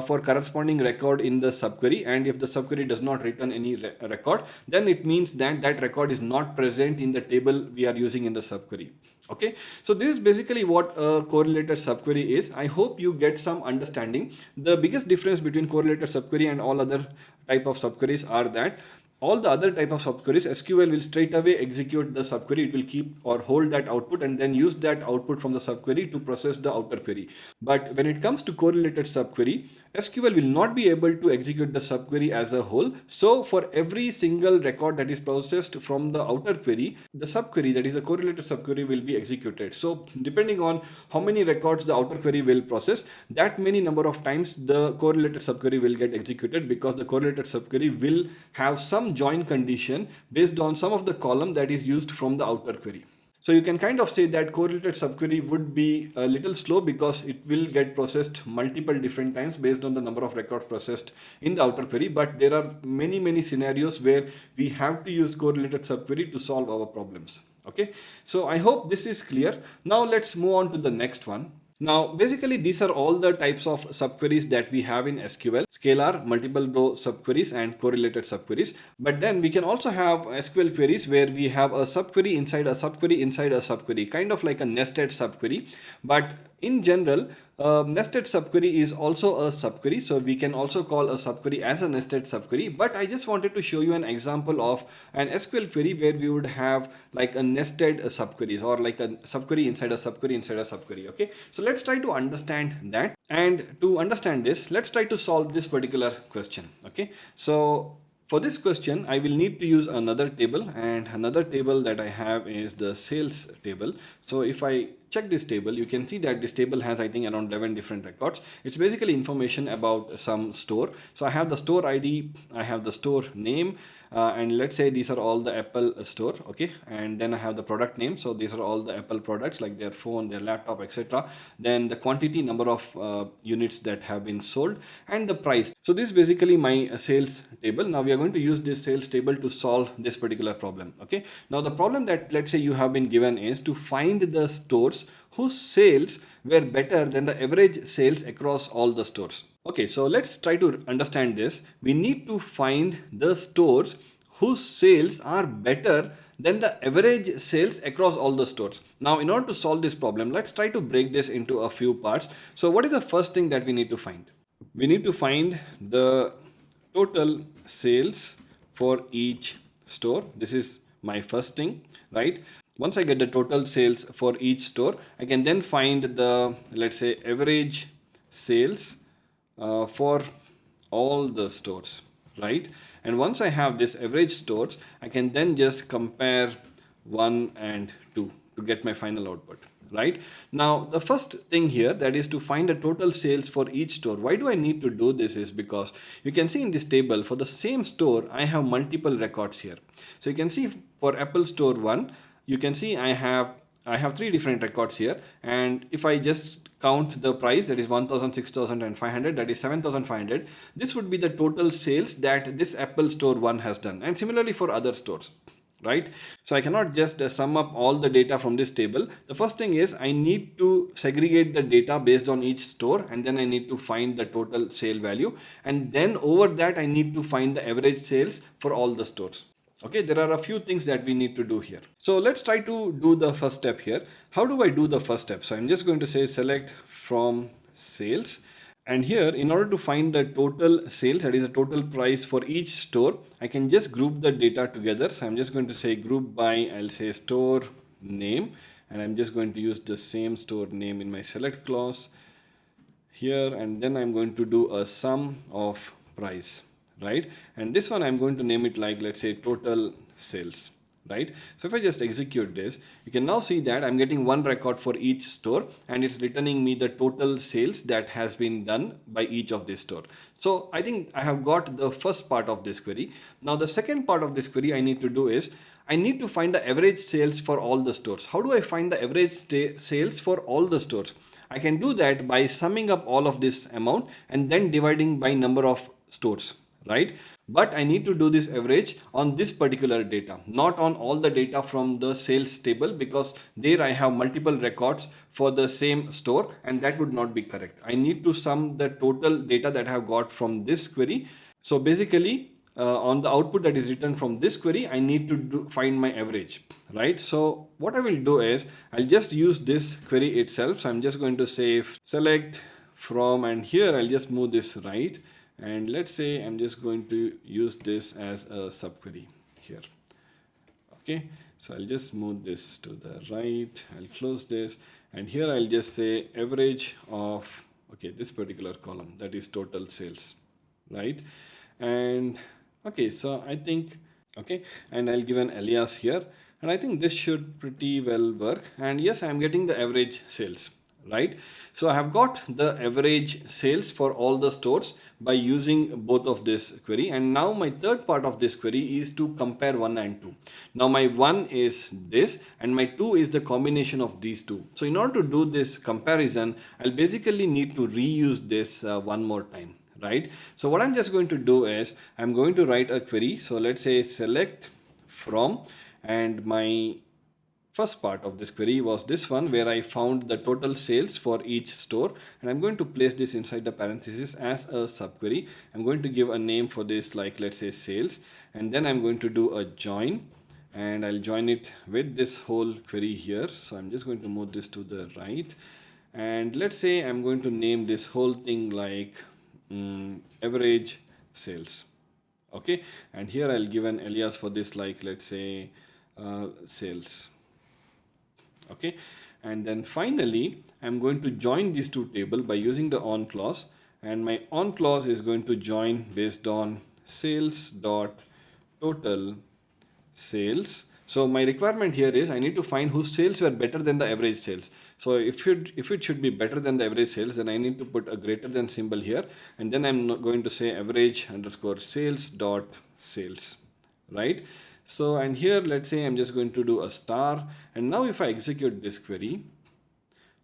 for corresponding record in the subquery, and if the subquery does not return any record, then it means that that record is not present in the table we are using in the subquery. Okay, so this is basically what a correlated subquery is. I hope you get some understanding. The biggest difference between correlated subquery and all other type of subqueries are that all the other type of subqueries, SQL will straight away execute the subquery. It will keep or hold that output and then use that output from the subquery to process the outer query. But when it comes to correlated subquery, SQL will not be able to execute the subquery as a whole. So for every single record that is processed from the outer query, the subquery, that is a correlated subquery, will be executed. So depending on how many records the outer query will process, that many number of times the correlated subquery will get executed, because the correlated subquery will have some join condition based on some of the column that is used from the outer query. So you can kind of say that correlated subquery would be a little slow, because it will get processed multiple different times based on the number of records processed in the outer query. But there are many scenarios where we have to use correlated subquery to solve our problems. Okay, so I hope this is clear. Now let's move on to the next one. Now, basically, these are all the types of subqueries that we have in SQL: scalar, multiple row subqueries, and correlated subqueries. But then we can also have SQL queries where we have a subquery inside a subquery inside a subquery, kind of like a nested subquery. But in general, nested subquery is also a subquery, so we can also call a subquery as a nested subquery. But I just wanted to show you an example of an SQL query where we would have like a nested subqueries, or like a subquery inside a subquery inside a subquery. Okay, so let's try to understand that. And to understand this, let's try to solve this particular question. Okay, so for this question, I will need to use another table, and another table that I have is the sales table. So if I check this table, you can see that this table has, I think, around 11 different records. It's basically information about some store. So I have the store ID, I have the store name, and let's say these are all the Apple store. Okay, and then I have the product name. So these are all the Apple products, like their phone, their laptop, etc. Then the quantity, number of units that have been sold, and the price. So this is basically my sales table. Now we are going to use this sales table to solve this particular problem. Okay, now the problem that, let's say, you have been given is to find the stores whose sales were better than the average sales across all the stores. Okay, so let's try to understand this. We need to find the stores whose sales are better than the average sales across all the stores. Now, in order to solve this problem, let's try to break this into a few parts. So what is the first thing that we need to find? We need to find the total sales for each store. This is my first thing, right? Once I get the total sales for each store, I can then find the, let's say, average sales for all the stores, right? And once I have this average stores, I can then just compare 1 and 2 to get my final output, right? Now, the first thing here, that is to find the total sales for each store. Why do I need to do this is because you can see in this table for the same store, I have multiple records here. So you can see for Apple Store 1, you can see I have 3 different records here, and if I just count the price, that is 1000, 6000 and 500, that is 7500, this would be the total sales that this Apple Store 1 has done, and similarly for other stores, right? So I cannot just sum up all the data from this table. The first thing is I need to segregate the data based on each store, and then I need to find the total sale value, and then over that I need to find the average sales for all the stores. Okay, there are a few things that we need to do here. So let's try to do the first step here. How do I do the first step? So I'm just going to say select from sales. And here, in order to find the total sales, that is the total price for each store, I can just group the data together. So I'm just going to say group by, I'll say store name, and I'm just going to use the same store name in my select clause here, and then I'm going to do a sum of price, right? And this one I'm going to name it like, let's say, total sales, right? So if I just execute this, you can now see that I'm getting one record for each store, and it's returning me the total sales that has been done by each of this store. So I think I have got the first part of this query. Now the second part of this query I need to do is I need to find the average sales for all the stores. How do I find the average sales for all the stores? I can do that by summing up all of this amount and then dividing by number of stores, right? But I need to do this average on this particular data, not on all the data from the sales table, because there I have multiple records for the same store, and that would not be correct. I need to sum the total data that I have got from this query. So basically, on the output that is written from this query, I need to find my average, right? So what I will do is I'll just use this query itself. So I'm just going to say select from, and here I'll just move this right. And let's say I'm just going to use this as a subquery here. Okay, so I'll just move this to the right. I'll close this, and here I'll just say average of, okay, this particular column, that is total sales, right? And okay, so I think, okay, and I'll give an alias here, and I think this should pretty well work. And yes, I'm getting the average sales, right? So I have got the average sales for all the stores by using both of this query. And now my third part of this query is to compare 1 and 2. Now my 1 is this, and my 2 is the combination of these two. So in order to do this comparison, I'll basically need to reuse this one more time, right? So what I'm just going to do is I'm going to write a query. So let's say select from, and my first part of this query was this one where I found the total sales for each store, and I'm going to place this inside the parenthesis as a subquery. I'm going to give a name for this, like let's say sales, and then I'm going to do a join, and I'll join it with this whole query here. So I'm just going to move this to the right, and let's say I'm going to name this whole thing like average sales. Okay, and here I'll give an alias for this, like let's say sales. Okay, and then finally I'm going to join these two tables by using the on clause, and my on clause is going to join based on sales dot total sales. So my requirement here is I need to find whose sales were better than the average sales. So if it should be better than the average sales, then I need to put a greater than symbol here, and then I'm going to say average underscore sales dot sales, right? So, and here let's say I'm just going to do a star, and now if I execute this query,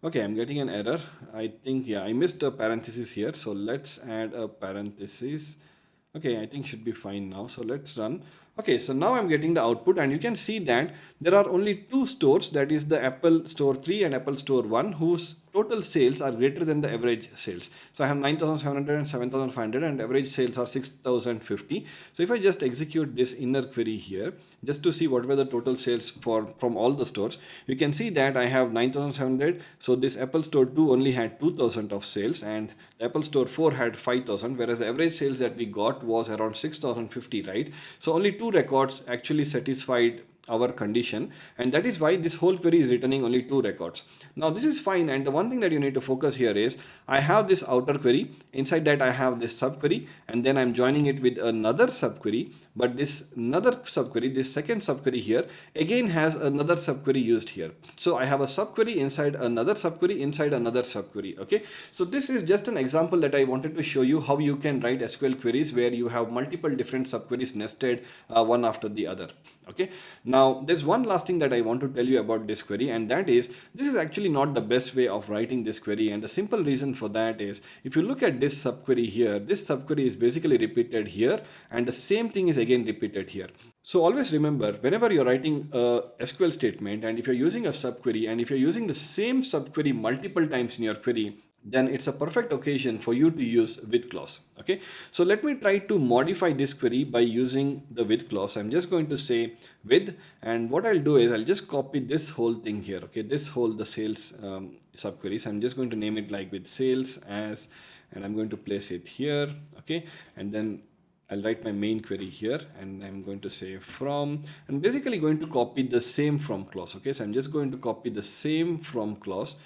okay, I'm getting an error. I think, yeah, I missed a parenthesis here. So let's add a parenthesis. Okay, I think should be fine now. So let's run. Okay, so now I'm getting the output, and you can see that there are only two stores, that is the Apple Store 3 and Apple Store 1, whose total sales are greater than the average sales. So I have 9,700 and 7,500, and average sales are 6,050. So if I just execute this inner query here, just to see what were the total sales from all the stores, you can see that I have 9,700. So this Apple Store 2 only had 2,000 of sales, and the Apple Store 4 had 5,000, whereas the average sales that we got was around 6,050, right? So only two records actually satisfied our condition, and that is why this whole query is returning only 2 records. Now this is fine, and the one thing that you need to focus here is I have this outer query, inside that I have this subquery, and then I'm joining it with another subquery, but this another subquery, this second subquery here again has another subquery used here. So I have a subquery inside another subquery inside another subquery. Okay, so this is just an example that I wanted to show you how you can write SQL queries where you have multiple different subqueries nested one after the other. Okay, now there's one last thing that I want to tell you about this query, and that is this is actually not the best way of writing this query, and the simple reason for that is if you look at this subquery here, this subquery is basically repeated here, and the same thing is again repeated here. So always remember, whenever you're writing a SQL statement, and if you're using a subquery, and if you're using the same subquery multiple times in your query, then it's a perfect occasion for you to use with clause. Okay, so let me try to modify this query by using the with clause. I'm just going to say with, and what I'll do is I'll just copy this whole thing here. Okay, this whole the sales subqueries. I'm just going to name it like with sales as, and I'm going to place it here. Okay, and then I'll write my main query here, and I'm going to say from, and basically going to copy the same from clause. Okay, so I'm just going to copy the same from clause,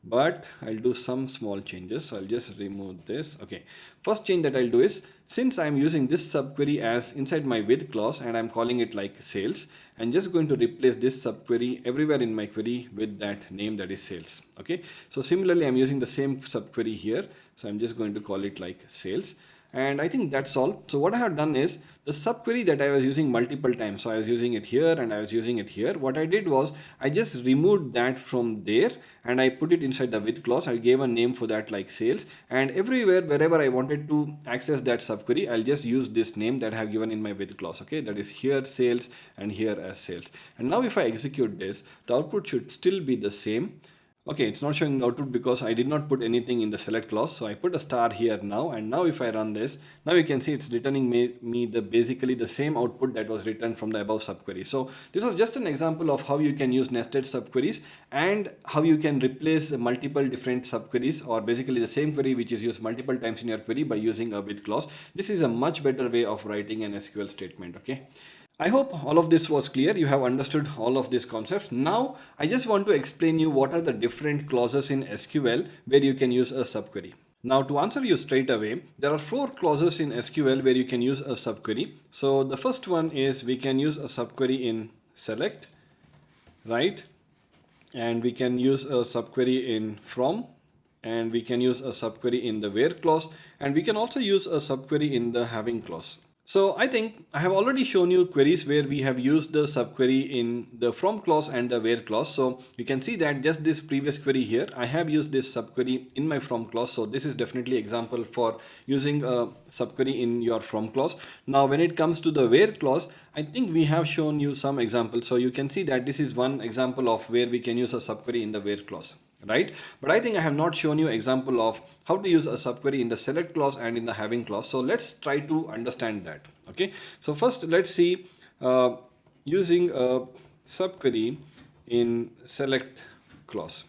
but I'll do some small changes. So I'll just remove this. Okay, first change that I'll do is, since I'm using this subquery as inside my with clause and I'm calling it like sales, I'm just going to replace this subquery everywhere in my query with that name, that is sales. Okay, so similarly I'm using the same subquery here, so I'm just going to call it like sales. And I think that's all. So what I have done is the subquery that I was using multiple times, so I was using it here and I was using it here, what I did was I just removed that from there and I put it inside the with clause. I gave a name for that like sales, and everywhere wherever I wanted to access that subquery, I'll just use this name that I have given in my with clause. Okay, that is here sales and here as sales. And now if I execute this, the output should still be the same. Okay, it's not showing the output because I did not put anything in the select clause. So I put a star here now, and now if I run this, now you can see it's returning me the basically the same output that was returned from the above subquery. So this was just an example of how you can use nested subqueries and how you can replace multiple different subqueries, or basically the same query which is used multiple times in your query by using a with clause. This is a much better way of writing an SQL statement. Okay, I hope all of this was clear. You have understood all of these concepts. Now, I just want to explain you what are the different clauses in SQL where you can use a subquery. Now, to answer you straight away, there are 4 clauses in SQL where you can use a subquery. So the first one is we can use a subquery in select, right? And we can use a subquery in from, and we can use a subquery in the where clause, and we can also use a subquery in the having clause. So I think I have already shown you queries where we have used the subquery in the from clause and the where clause. So you can see that just this previous query here, I have used this subquery in my from clause. So this is definitely example for using a subquery in your from clause. Now when it comes to the where clause, I think we have shown you some examples. So you can see that this is one example of where we can use a subquery in the where clause, right? But I think I have not shown you example of how to use a subquery in the select clause and in the having clause. So let's try to understand that. Okay, so first let's see using a subquery in select clause.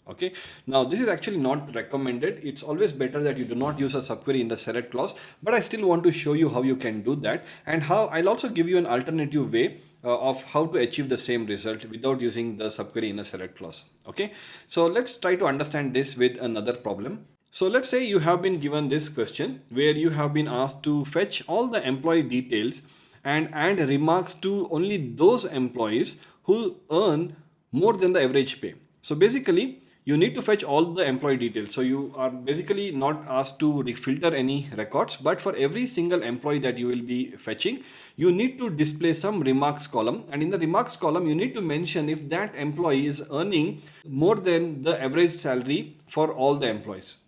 Okay, now this is actually not recommended. It's always better that you do not use a subquery in the select clause, but I still want to show you how you can do that, and how I'll also give you an alternative way of how to achieve the same result without using the subquery in a select clause. Okay, so let's try to understand this with another problem. So let's say you have been given this question where you have been asked to fetch all the employee details and add remarks to only those employees who earn more than the average pay. So basically you need to fetch all the employee details. So you are basically not asked to filter any records, but for every single employee that you will be fetching, you need to display some remarks column, and in the remarks column you need to mention if that employee is earning more than the average salary for all the employees.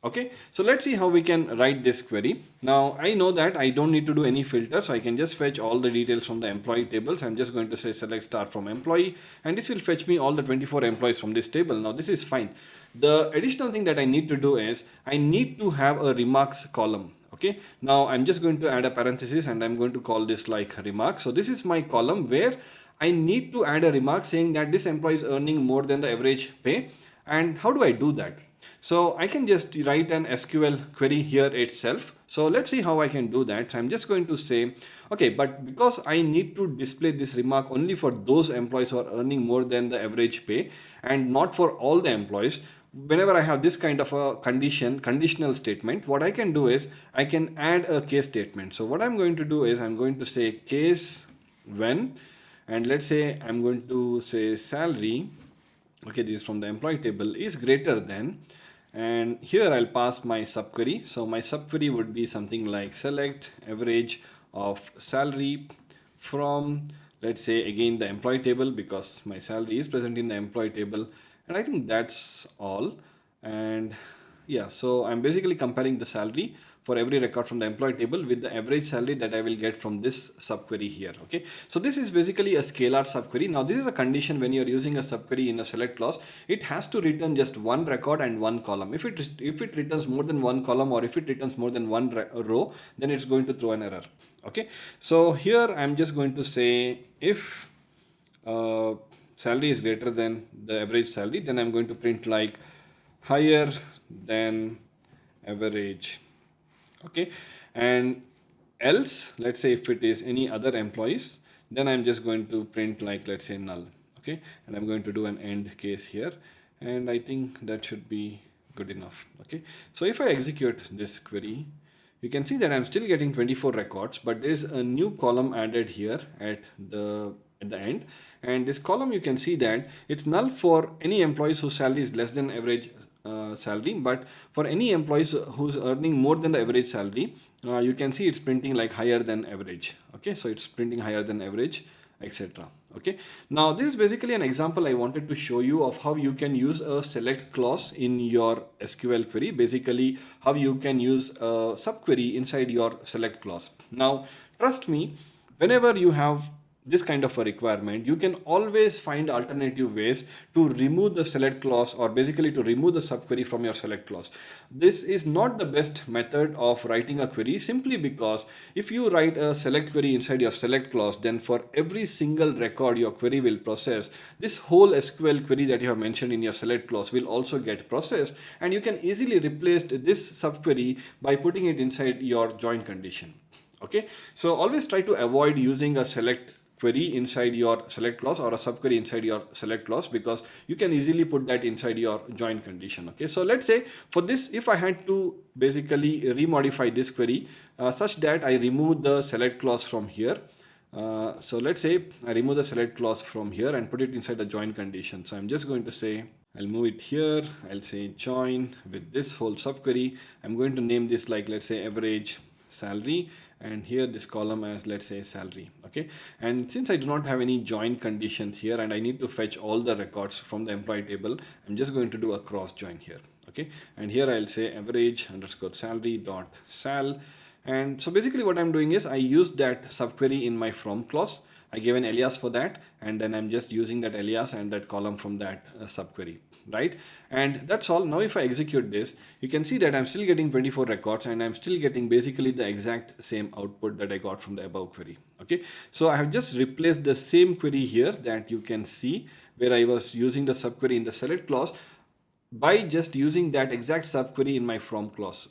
Okay, so let's see how we can write this query. Now I know that I don't need to do any filter, so I can just fetch all the details from the employee tables. I'm just going to say select star from employee, and this will fetch me all the 24 employees from this table. Now this is fine. The additional thing that I need to do is I need to have a remarks column. Okay, now I'm just going to add a parenthesis and I'm going to call this like remarks. So this is my column where I need to add a remark saying that this employee is earning more than the average pay. And how do I do that? So I can just write an SQL query here itself. So let's see how I can do that. So I'm just going to say, okay, but because I need to display this remark only for those employees who are earning more than the average pay and not for all the employees, whenever I have this kind of a conditional statement, what I can do is I can add a case statement. So what I'm going to do is I'm going to say case when, and let's say I'm going to say salary, okay, this is from the employee table, is greater than, and here I'll pass my subquery. So my subquery would be something like select average of salary from, let's say again, the employee table, because my salary is present in the employee table. And I think that's all. And yeah, so I'm basically comparing the salary for every record from the employee table with the average salary that I will get from this subquery here. Okay, so this is basically a scalar subquery. Now this is a condition when you're using a subquery in a select clause. It has to return just one record and one column. If it returns more than one column, or if it returns more than one row, then it's going to throw an error. Okay, so here I'm just going to say if salary is greater than the average salary, then I'm going to print like higher than average. Okay, and else, let's say if it is any other employees, then I'm just going to print like, let's say null. Okay, and I'm going to do an end case here, and I think that should be good enough. Okay, so if I execute this query, you can see that I'm still getting 24 records, but there's a new column added here at the end, and this column, you can see that it's null for any employees whose salary is less than average salary, but for any employees who's earning more than the average salary, you can see it's printing like higher than average. Okay, so it's printing higher than average, etc. Okay, now this is basically an example I wanted to show you of how you can use a select clause in your SQL query, basically how you can use a subquery inside your select clause. Now trust me, whenever you have this kind of a requirement, you can always find alternative ways to remove the select clause, or basically to remove the subquery from your select clause. This is not the best method of writing a query, simply because if you write a select query inside your select clause, then for every single record your query will process, this whole SQL query that you have mentioned in your select clause will also get processed, and you can easily replace this subquery by putting it inside your join condition. Okay, so always try to avoid using a select query inside your select clause or a subquery inside your select clause, because you can easily put that inside your join condition. Okay, so let's say for this, if I had to basically remodify this query such that I remove the select clause from here. So let's say I remove the select clause from here and put it inside the join condition. So I'm just going to say, I'll move it here. I'll say join with this whole subquery. I'm going to name this like, let's say average salary, and here this column as, let's say, salary. Okay, and since I do not have any join conditions here and I need to fetch all the records from the employee table, I'm just going to do a cross join here. Okay, and here I'll say average underscore salary dot sal. And so basically what I'm doing is I use that subquery in my from clause. I gave an alias for that, and then I'm just using that alias and that column from that subquery, right? And that's all. Now if I execute this, you can see that I'm still getting 24 records, and I'm still getting basically the exact same output that I got from the above query. Okay, so I have just replaced the same query here that you can see where I was using the subquery in the select clause by just using that exact subquery in my from clause.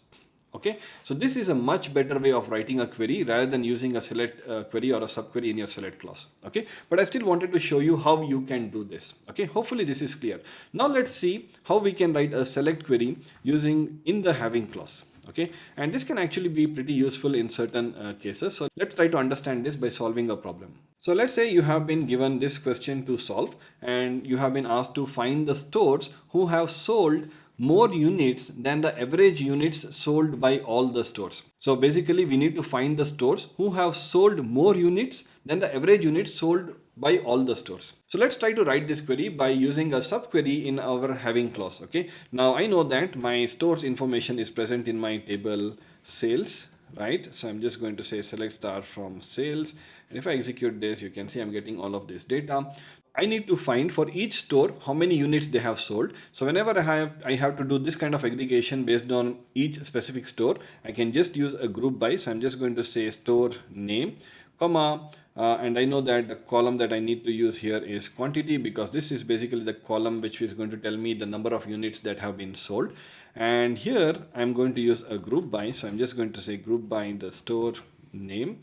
Okay, so this is a much better way of writing a query rather than using a select query or a subquery in your select clause. Okay, but I still wanted to show you how you can do this. Okay, hopefully this is clear. Now let's see how we can write a select query using in the having clause. Okay, and this can actually be pretty useful in certain cases. So let's try to understand this by solving a problem. So let's say you have been given this question to solve, and you have been asked to find the stores who have sold more units than the average units sold by all the stores. So basically we need to find the stores who have sold more units than the average units sold by all the stores. So let's try to write this query by using a subquery in our having clause. Okay, now I know that my stores information is present in my table sales, right? So I'm just going to say select star from sales, and if I execute this, you can see I'm getting all of this data. I need to find for each store how many units they have sold. So whenever I have to do this kind of aggregation based on each specific store, I can just use a group by. So I'm just going to say store name comma, and I know that the column that I need to use here is quantity, because this is basically the column which is going to tell me the number of units that have been sold. And here I'm going to use a group by, so I'm just going to say group by in the store name,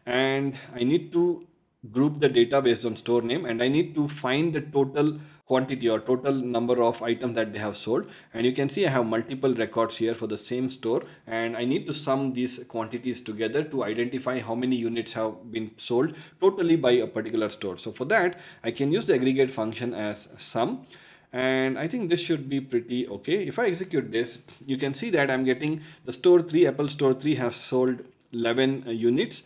and I need to group the data based on store name, and I need to find the total quantity or total number of items that they have sold. And you can see I have multiple records here for the same store, and I need to sum these quantities together to identify how many units have been sold totally by a particular store. So for that I can use the aggregate function as sum, and I think this should be pretty okay. If I execute this, you can see that I'm getting the store 3, Apple store 3 has sold 11 units,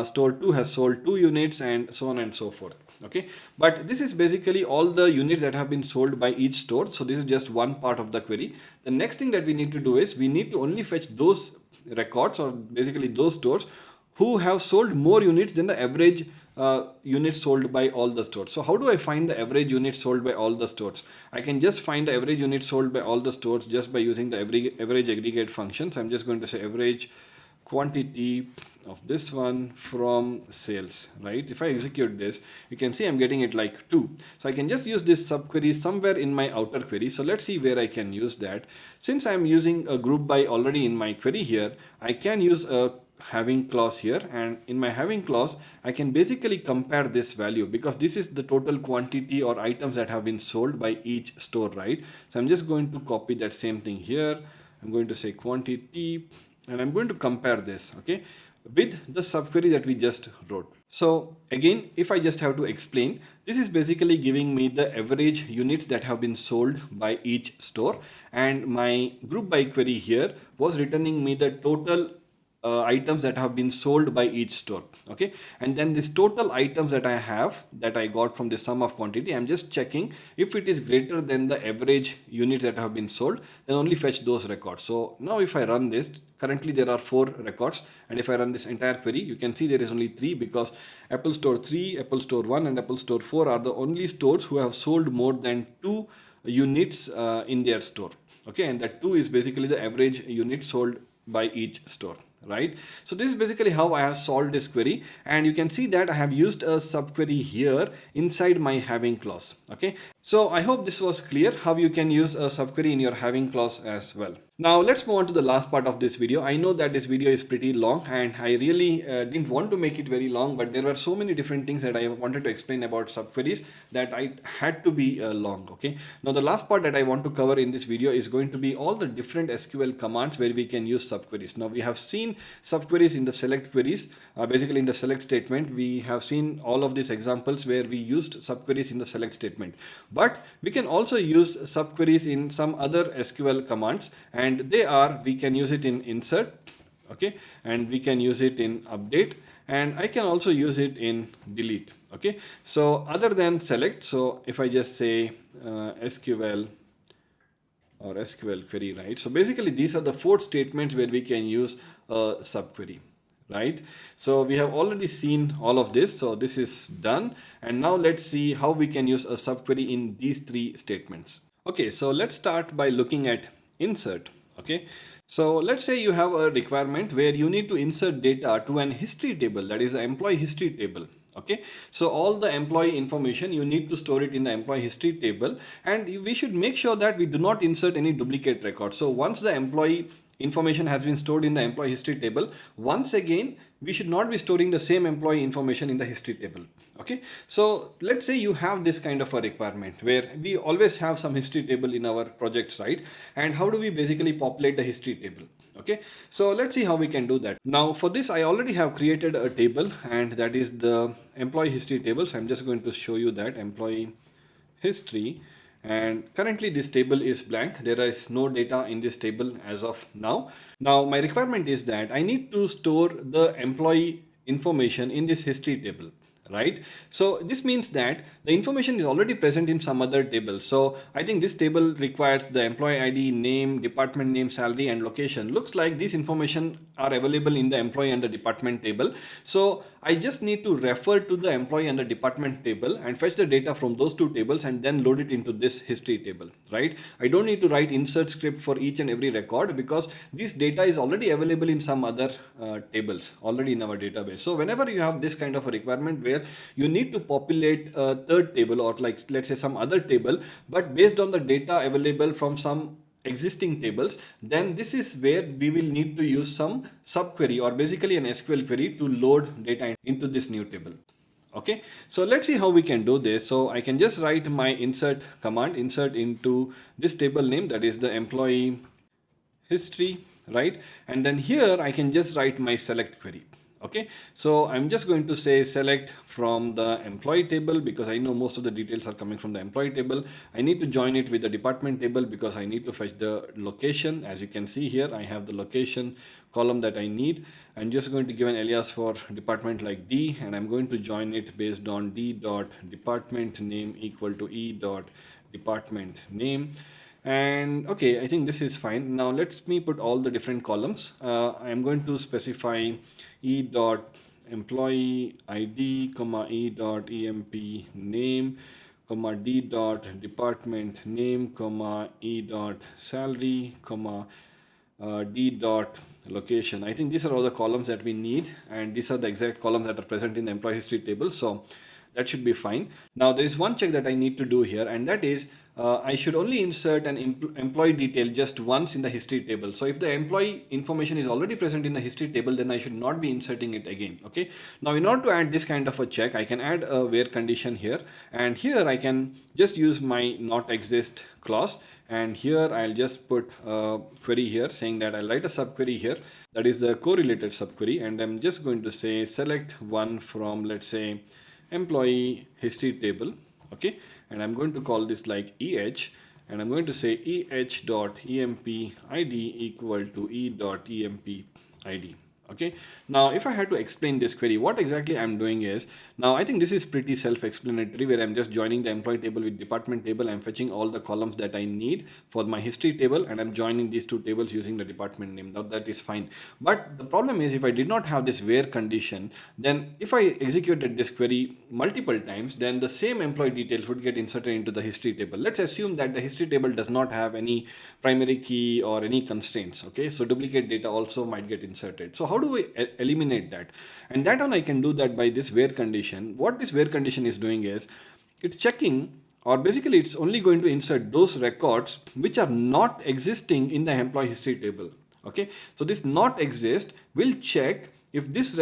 store 2 has sold 2 units, and so on and so forth. Okay, but this is basically all the units that have been sold by each store. So this is just one part of the query. The next thing that we need to do is we need to only fetch those records, or basically those stores who have sold more units than the average units sold by all the stores. So how do I find the average units sold by all the stores? I can just find the average units sold by all the stores just by using the average aggregate function. So I'm just going to say average quantity of this one from sales, right? If I execute this, you can see I'm getting it like 2. So I can just use this subquery somewhere in my outer query. So let's see where I can use that. Since I'm using a group by already in my query here, I can use a having clause here, and in my having clause I can basically compare this value, because this is the total quantity or items that have been sold by each store, right? So I'm just going to copy that same thing here. I'm going to say quantity, and I'm going to compare this, okay, with the subquery that we just wrote. So again, if I just have to explain, this is basically giving me the average units that have been sold by each store, and my group by query here was returning me the total items that have been sold by each store. Okay, and then this total items that I have, that I got from the sum of quantity, I'm just checking if it is greater than the average units that have been sold, then only fetch those records. So now if I run this, currently there are 4 records, and if I run this entire query, you can see there is only 3, because Apple Store 3, Apple Store 1 and Apple Store 4 are the only stores who have sold more than 2 units in their store. Okay, and that 2 is basically the average units sold by each store, right? So this is basically how I have solved this query, and you can see that I have used a subquery here inside my having clause. Okay, so I hope this was clear how you can use a subquery in your having clause as well. Now let's move on to the last part of this video. I know that this video is pretty long, and I really didn't want to make it very long, but there were so many different things that I wanted to explain about subqueries that I had to be long. Okay, now the last part that I want to cover in this video is going to be all the different SQL commands where we can use subqueries. Now we have seen subqueries in the select queries, basically in the select statement. We have seen all of these examples where we used subqueries in the select statement, but we can also use subqueries in some other SQL commands, and they are, we can use it in insert, okay, and we can use it in update, and I can also use it in delete. Okay, so other than select, so if I just say SQL or SQL query, right? So basically these are the 4 statements where we can use a subquery, right? So we have already seen all of this, so this is done, and now let's see how we can use a subquery in these 3 statements. Okay, so let's start by looking at insert. Okay, so let's say you have a requirement where you need to insert data to an history table, that is the employee history table. Okay, so all the employee information you need to store it in the employee history table, and we should make sure that we do not insert any duplicate records. So once the employee information has been stored in the employee history table, once again we should not be storing the same employee information in the history table. Okay, so let's say you have this kind of a requirement where we always have some history table in our projects, right? And how do we basically populate the history table? Okay, so let's see how we can do that. Now for this I already have created a table, and that is the employee history table. So I'm just going to show you that employee history, and currently this table is blank. There is no data in this table as of now. Now my requirement is that I need to store the employee information in this history table, right? So this means that the information is already present in some other table. So I think this table requires the employee ID, name, department name, salary and location. Looks like this information are available in the employee and the department table. So I just need to refer to the employee and the department table and fetch the data from those two tables and then load it into this history table, right? I don't need to write insert script for each and every record because this data is already available in some other tables already in our database. So whenever you have this kind of a requirement where you need to populate a third table or like let's say some other table, but based on the data available from some existing tables, then this is where we will need to use some subquery or basically an SQL query to load data into this new table. Okay, so let's see how we can do this. So I can just write my insert command, insert into this table name, that is the employee history, right? And then here I can just write my select query. Okay, so I'm just going to say select from the employee table because I know most of the details are coming from the employee table. I need to join it with the department table because I need to fetch the location. As you can see here, I have the location column that I need. I'm just going to give an alias for department like D, and I'm going to join it based on D dot department name equal to E dot department name. And okay, I think this is fine. Now let me put all the different columns. I'm going to specify E dot employee ID, comma E dot EMP name, comma D dot department name, comma E dot salary, comma D dot location. I think these are all the columns that we need, and these are the exact columns that are present in the employee history table. So that should be fine. Now there is one check that I need to do here, and that is I should only insert an employee detail just once in the history table. So if the employee information is already present in the history table, then I should not be inserting it again. Okay. Now in order to add this kind of a check, I can add a where condition here, and here I can just use my not exist clause, and here I'll just put a query here saying that I'll write a subquery here, that is the correlated subquery, and I'm just going to say select one from, let's say, employee history table. Okay, and I'm going to call this like EH, and I'm going to say EH.EMP ID equal to E.EMP ID. Okay, now if I had to explain this query, what exactly I'm doing is, now I think this is pretty self-explanatory, where I'm just joining the employee table with department table. I'm fetching all the columns that I need for my history table, and I'm joining these two tables using the department name. Now that is fine. But the problem is, if I did not have this where condition, then if I executed this query multiple times, then the same employee details would get inserted into the history table. Let's assume that the history table does not have any primary key or any constraints. Okay, so duplicate data also might get inserted. So how do we eliminate that? And that one I can do that by this where condition. What this where condition is doing is, it's checking, or basically it's only going to insert those records which are not existing in the employee history table. Okay, so this not exist will check if this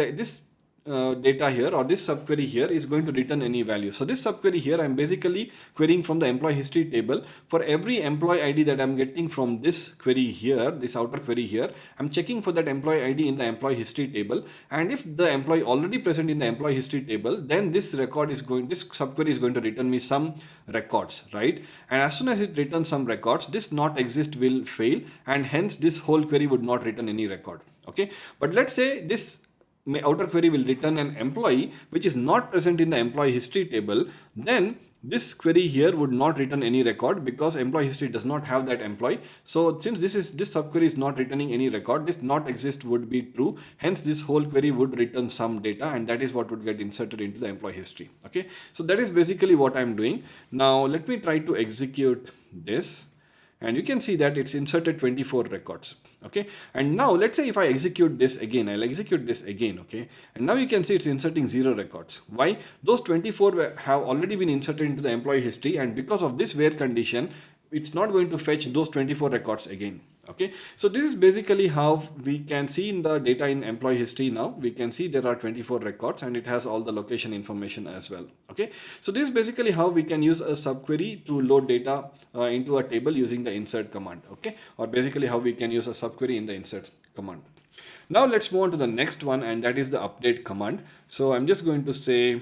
data here or this subquery here is going to return any value. So this subquery here, I'm basically querying from the employee history table. For every employee ID that I'm getting from this query here, this outer query here, I'm checking for that employee ID in the employee history table. And if the employee already present in the employee history table, then this subquery is going to return me some records, right? And as soon as it returns some records, this not exist will fail, and hence this whole query would not return any record. Okay, but let's say this my outer query will return an employee which is not present in the employee history table, then this query here would not return any record because employee history does not have that employee. So since this subquery is not returning any record, this not exist would be true. Hence this whole query would return some data, and that is what would get inserted into the employee history. Okay, so that is basically what I'm doing. Now let me try to execute this, and you can see that it's inserted 24 records. Okay, and now let's say if I execute this again, I'll execute this again. Okay, and now you can see it's inserting 0 records. Why? Those 24 have already been inserted into the employee history, and because of this where condition, it's not going to fetch those 24 records again. Okay, so this is basically how we can see in the data in employee history. Now we can see there are 24 records, and it has all the location information as well. Okay, so this is basically how we can use a subquery to load data into a table using the insert command. Okay, or basically how we can use a subquery in the insert command. Now let's move on to the next one, and that is the update command. So I'm just going to say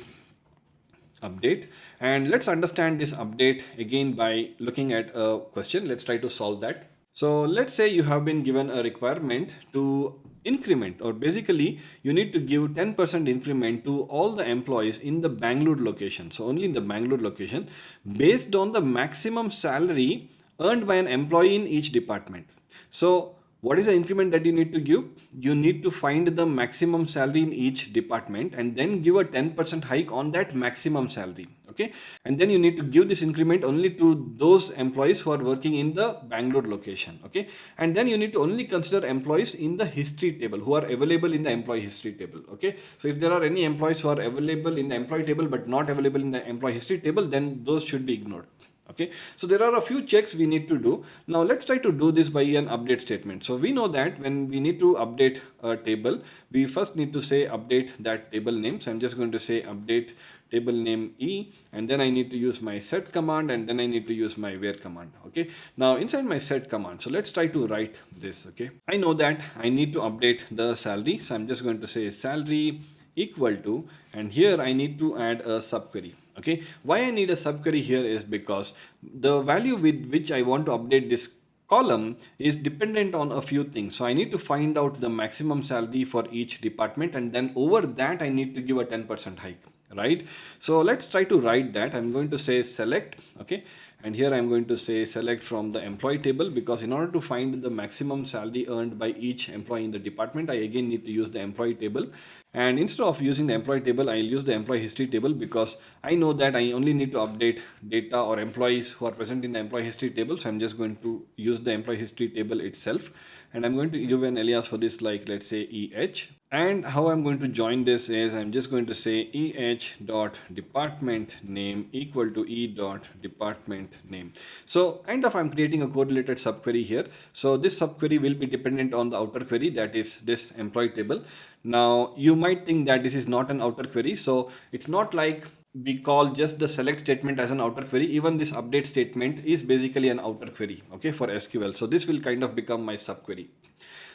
update, and let's understand this update again by looking at a question. Let's try to solve that. So let's say you have been given a requirement to increment, or basically you need to give 10% increment to all the employees in the Bangalore location. So only in the Bangalore location, based on the maximum salary earned by an employee in each department. So What is the increment that you need to give? You need to find the maximum salary in each department and then give a 10% hike on that maximum salary. Okay, and then you need to give this increment only to those employees who are working in the Bangalore location. Okay, and then you need to only consider employees in the history table who are available in the employee history table. Okay, so if there are any employees who are available in the employee table but not available in the employee history table, then those should be ignored. Okay, so there are a few checks we need to do. Now let's try to do this by an update statement. So we know that when we need to update a table, we first need to say update that table name. So I'm just going to say update table name E, and then I need to use my set command, and then I need to use my where command. Okay, now inside my set command, so let's try to write this. Okay, I know that I need to update the salary, so I'm just going to say salary equal to, and here I need to add a subquery. Okay, why I need a subquery here is because the value with which I want to update this column is dependent on a few things. So I need to find out the maximum salary for each department, and then over that I need to give a 10% hike, right? So let's try to write that. I'm going to say select. Okay, and here I'm going to say select from the employee table, because in order to find the maximum salary earned by each employee in the department, I again need to use the employee table. And instead of using the employee table, I'll use the employee history table, because I know that I only need to update data or employees who are present in the employee history table. So I'm just going to use the employee history table itself, and I'm going to give an alias for this, like let's say EH. And how I'm going to join this is I'm just going to say EH dot department name equal to E dot department name. So kind of I'm creating a correlated subquery here. So this subquery will be dependent on the outer query, that is this employee table. Now you might think that this is not an outer query. So it's not like we call just the select statement as an outer query. Even this update statement is basically an outer query, okay, for SQL. So this will kind of become my subquery.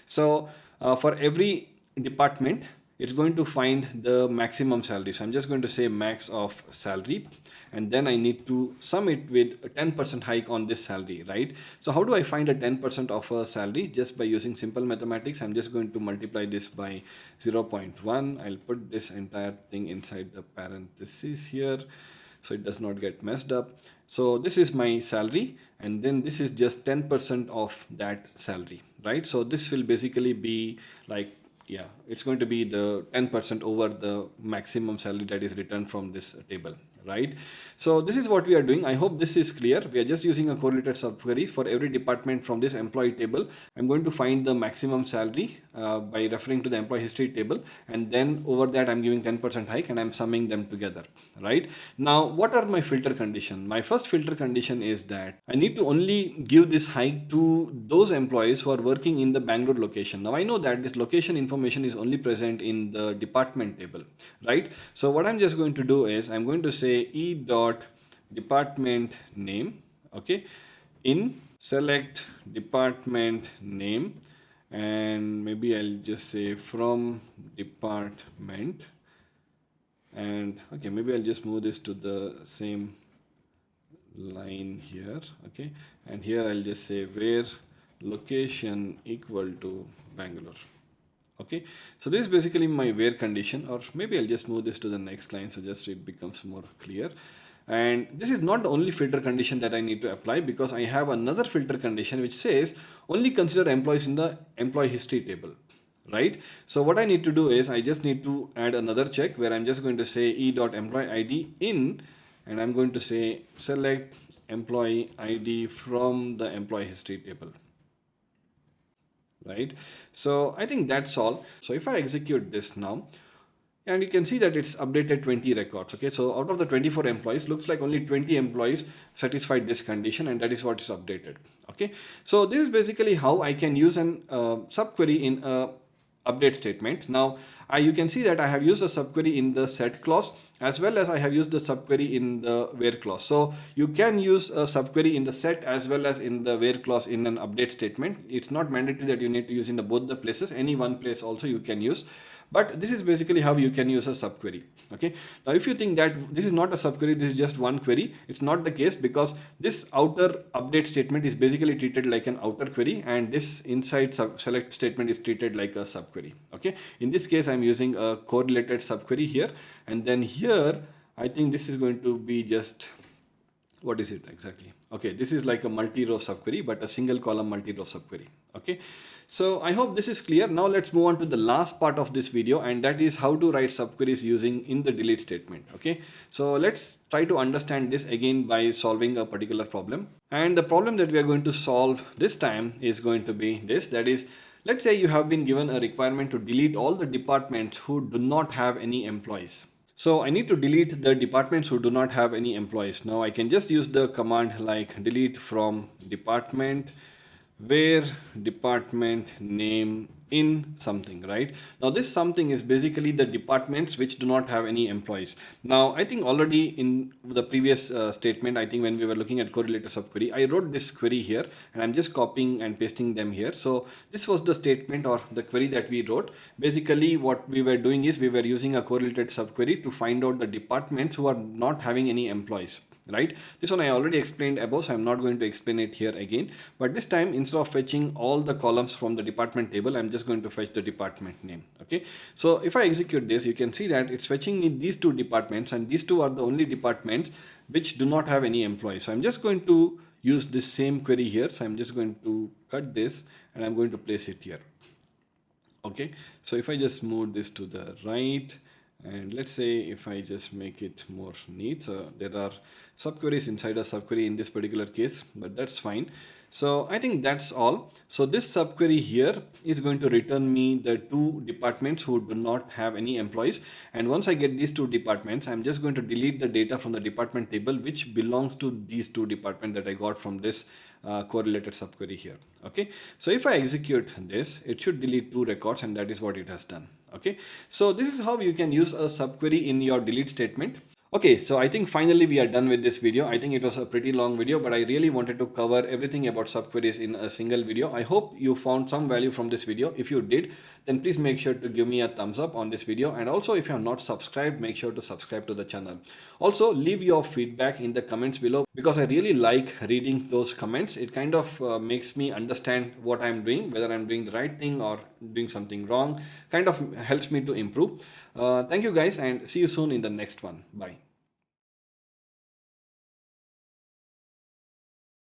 So for every department, it's going to find the maximum salary. So I'm just going to say max of salary, and then I need to sum it with a 10% hike on this salary, right? So how do I find a 10% of a salary? Just by using simple mathematics. I'm just going to multiply this by 0.1. I'll put this entire thing inside the parentheses here, so it does not get messed up. So this is my salary, and then this is just 10% of that salary, right? So this will basically be like, yeah, it's going to be the 10% over the maximum salary that is returned from this table, right? So this is what we are doing. I hope this is clear. We are just using a correlated subquery for every department from this employee table. I'm going to find the maximum salary by referring to the employee history table, and then over that I'm giving 10% hike, and I'm summing them together, right? Now what are my filter condition? My first filter condition is that I need to only give this hike to those employees who are working in the Bangalore location. Now I know that this location information is only present in the department table, right? So what I'm just going to do is I'm going to say E dot department name, okay, in select department name, and maybe I'll just say from department, and okay, maybe I'll just move this to the same line here, okay, and here I'll just say where location equal to Bangalore. Okay, so this is basically my where condition, or maybe I'll just move this to the next line so just it becomes more clear. And this is not the only filter condition that I need to apply, because I have another filter condition which says only consider employees in the employee history table, right? So what I need to do is I just need to add another check where I'm just going to say e.employee ID in, and I'm going to say select employee ID from the employee history table, right? So I think that's all. So if I execute this now, and you can see that it's updated 20 records. Okay, so out of the 24 employees, looks like only 20 employees satisfied this condition, and that is what is updated. Okay, so this is basically how I can use an subquery in a update statement. Now you can see that I have used a subquery in the set clause, as well as I have used the subquery in the where clause. So you can use a subquery in the set as well as in the where clause in an update statement. It's not mandatory that you need to use in both the places. Any one place also you can use. But this is basically how you can use a subquery. Okay. Now, if you think that this is not a subquery, this is just one query, it's not the case, because this outer update statement is basically treated like an outer query, and this inside select statement is treated like a subquery. Okay. In this case, I'm using a correlated subquery here, and then here I think this is going to be just What is it exactly? Okay, this is like a multi-row subquery, but a single column multi-row subquery. Okay, so I hope this is clear. Now let's move on to the last part of this video, and that is how to write subqueries using in the delete statement. Okay, so let's try to understand this again by solving a particular problem. And the problem that we are going to solve this time is going to be this, that is, let's say you have been given a requirement to delete all the departments who do not have any employees. So I need to delete the departments who do not have any employees. Now I can just use the command like delete from department where department name in something, right? Now this something is basically the departments which do not have any employees. Now I think already in the previous statement, I think when we were looking at correlated subquery, I wrote this query here and I'm just copying and pasting them here. So this was the statement or the query that we wrote. Basically what we were doing is we were using a correlated subquery to find out the departments who are not having any employees. Right, this one I already explained above, so I'm not going to explain it here again, but this time instead of fetching all the columns from the department table, I'm just going to fetch the department name. Okay, so if I execute this, you can see that it's fetching me these two departments, and these two are the only departments which do not have any employees. So I'm just going to use this same query here. So I'm just going to cut this and I'm going to place it here. Okay, so if I just move this to the right, and let's say if I just make it more neat, so there are subqueries inside a subquery in this particular case, but that's fine. So I think that's all. So this subquery here is going to return me the two departments who do not have any employees, and once I get these two departments, I'm just going to delete the data from the department table which belongs to these two departments that I got from this correlated subquery here. Okay, so if I execute this, it should delete two records, and that is what it has done. Okay, so this is how you can use a subquery in your delete statement. Okay, so I think finally we are done with this video. I think it was a pretty long video, but I really wanted to cover everything about subqueries in a single video. I hope you found some value from this video. If you did, then please make sure to give me a thumbs up on this video. And also if you have not subscribed, make sure to subscribe to the channel. Also leave your feedback in the comments below, because I really like reading those comments. It kind of makes me understand what I'm doing, whether I'm doing the right thing or doing something wrong. Kind of helps me to improve. Thank you guys, and see you soon in the next one. Bye.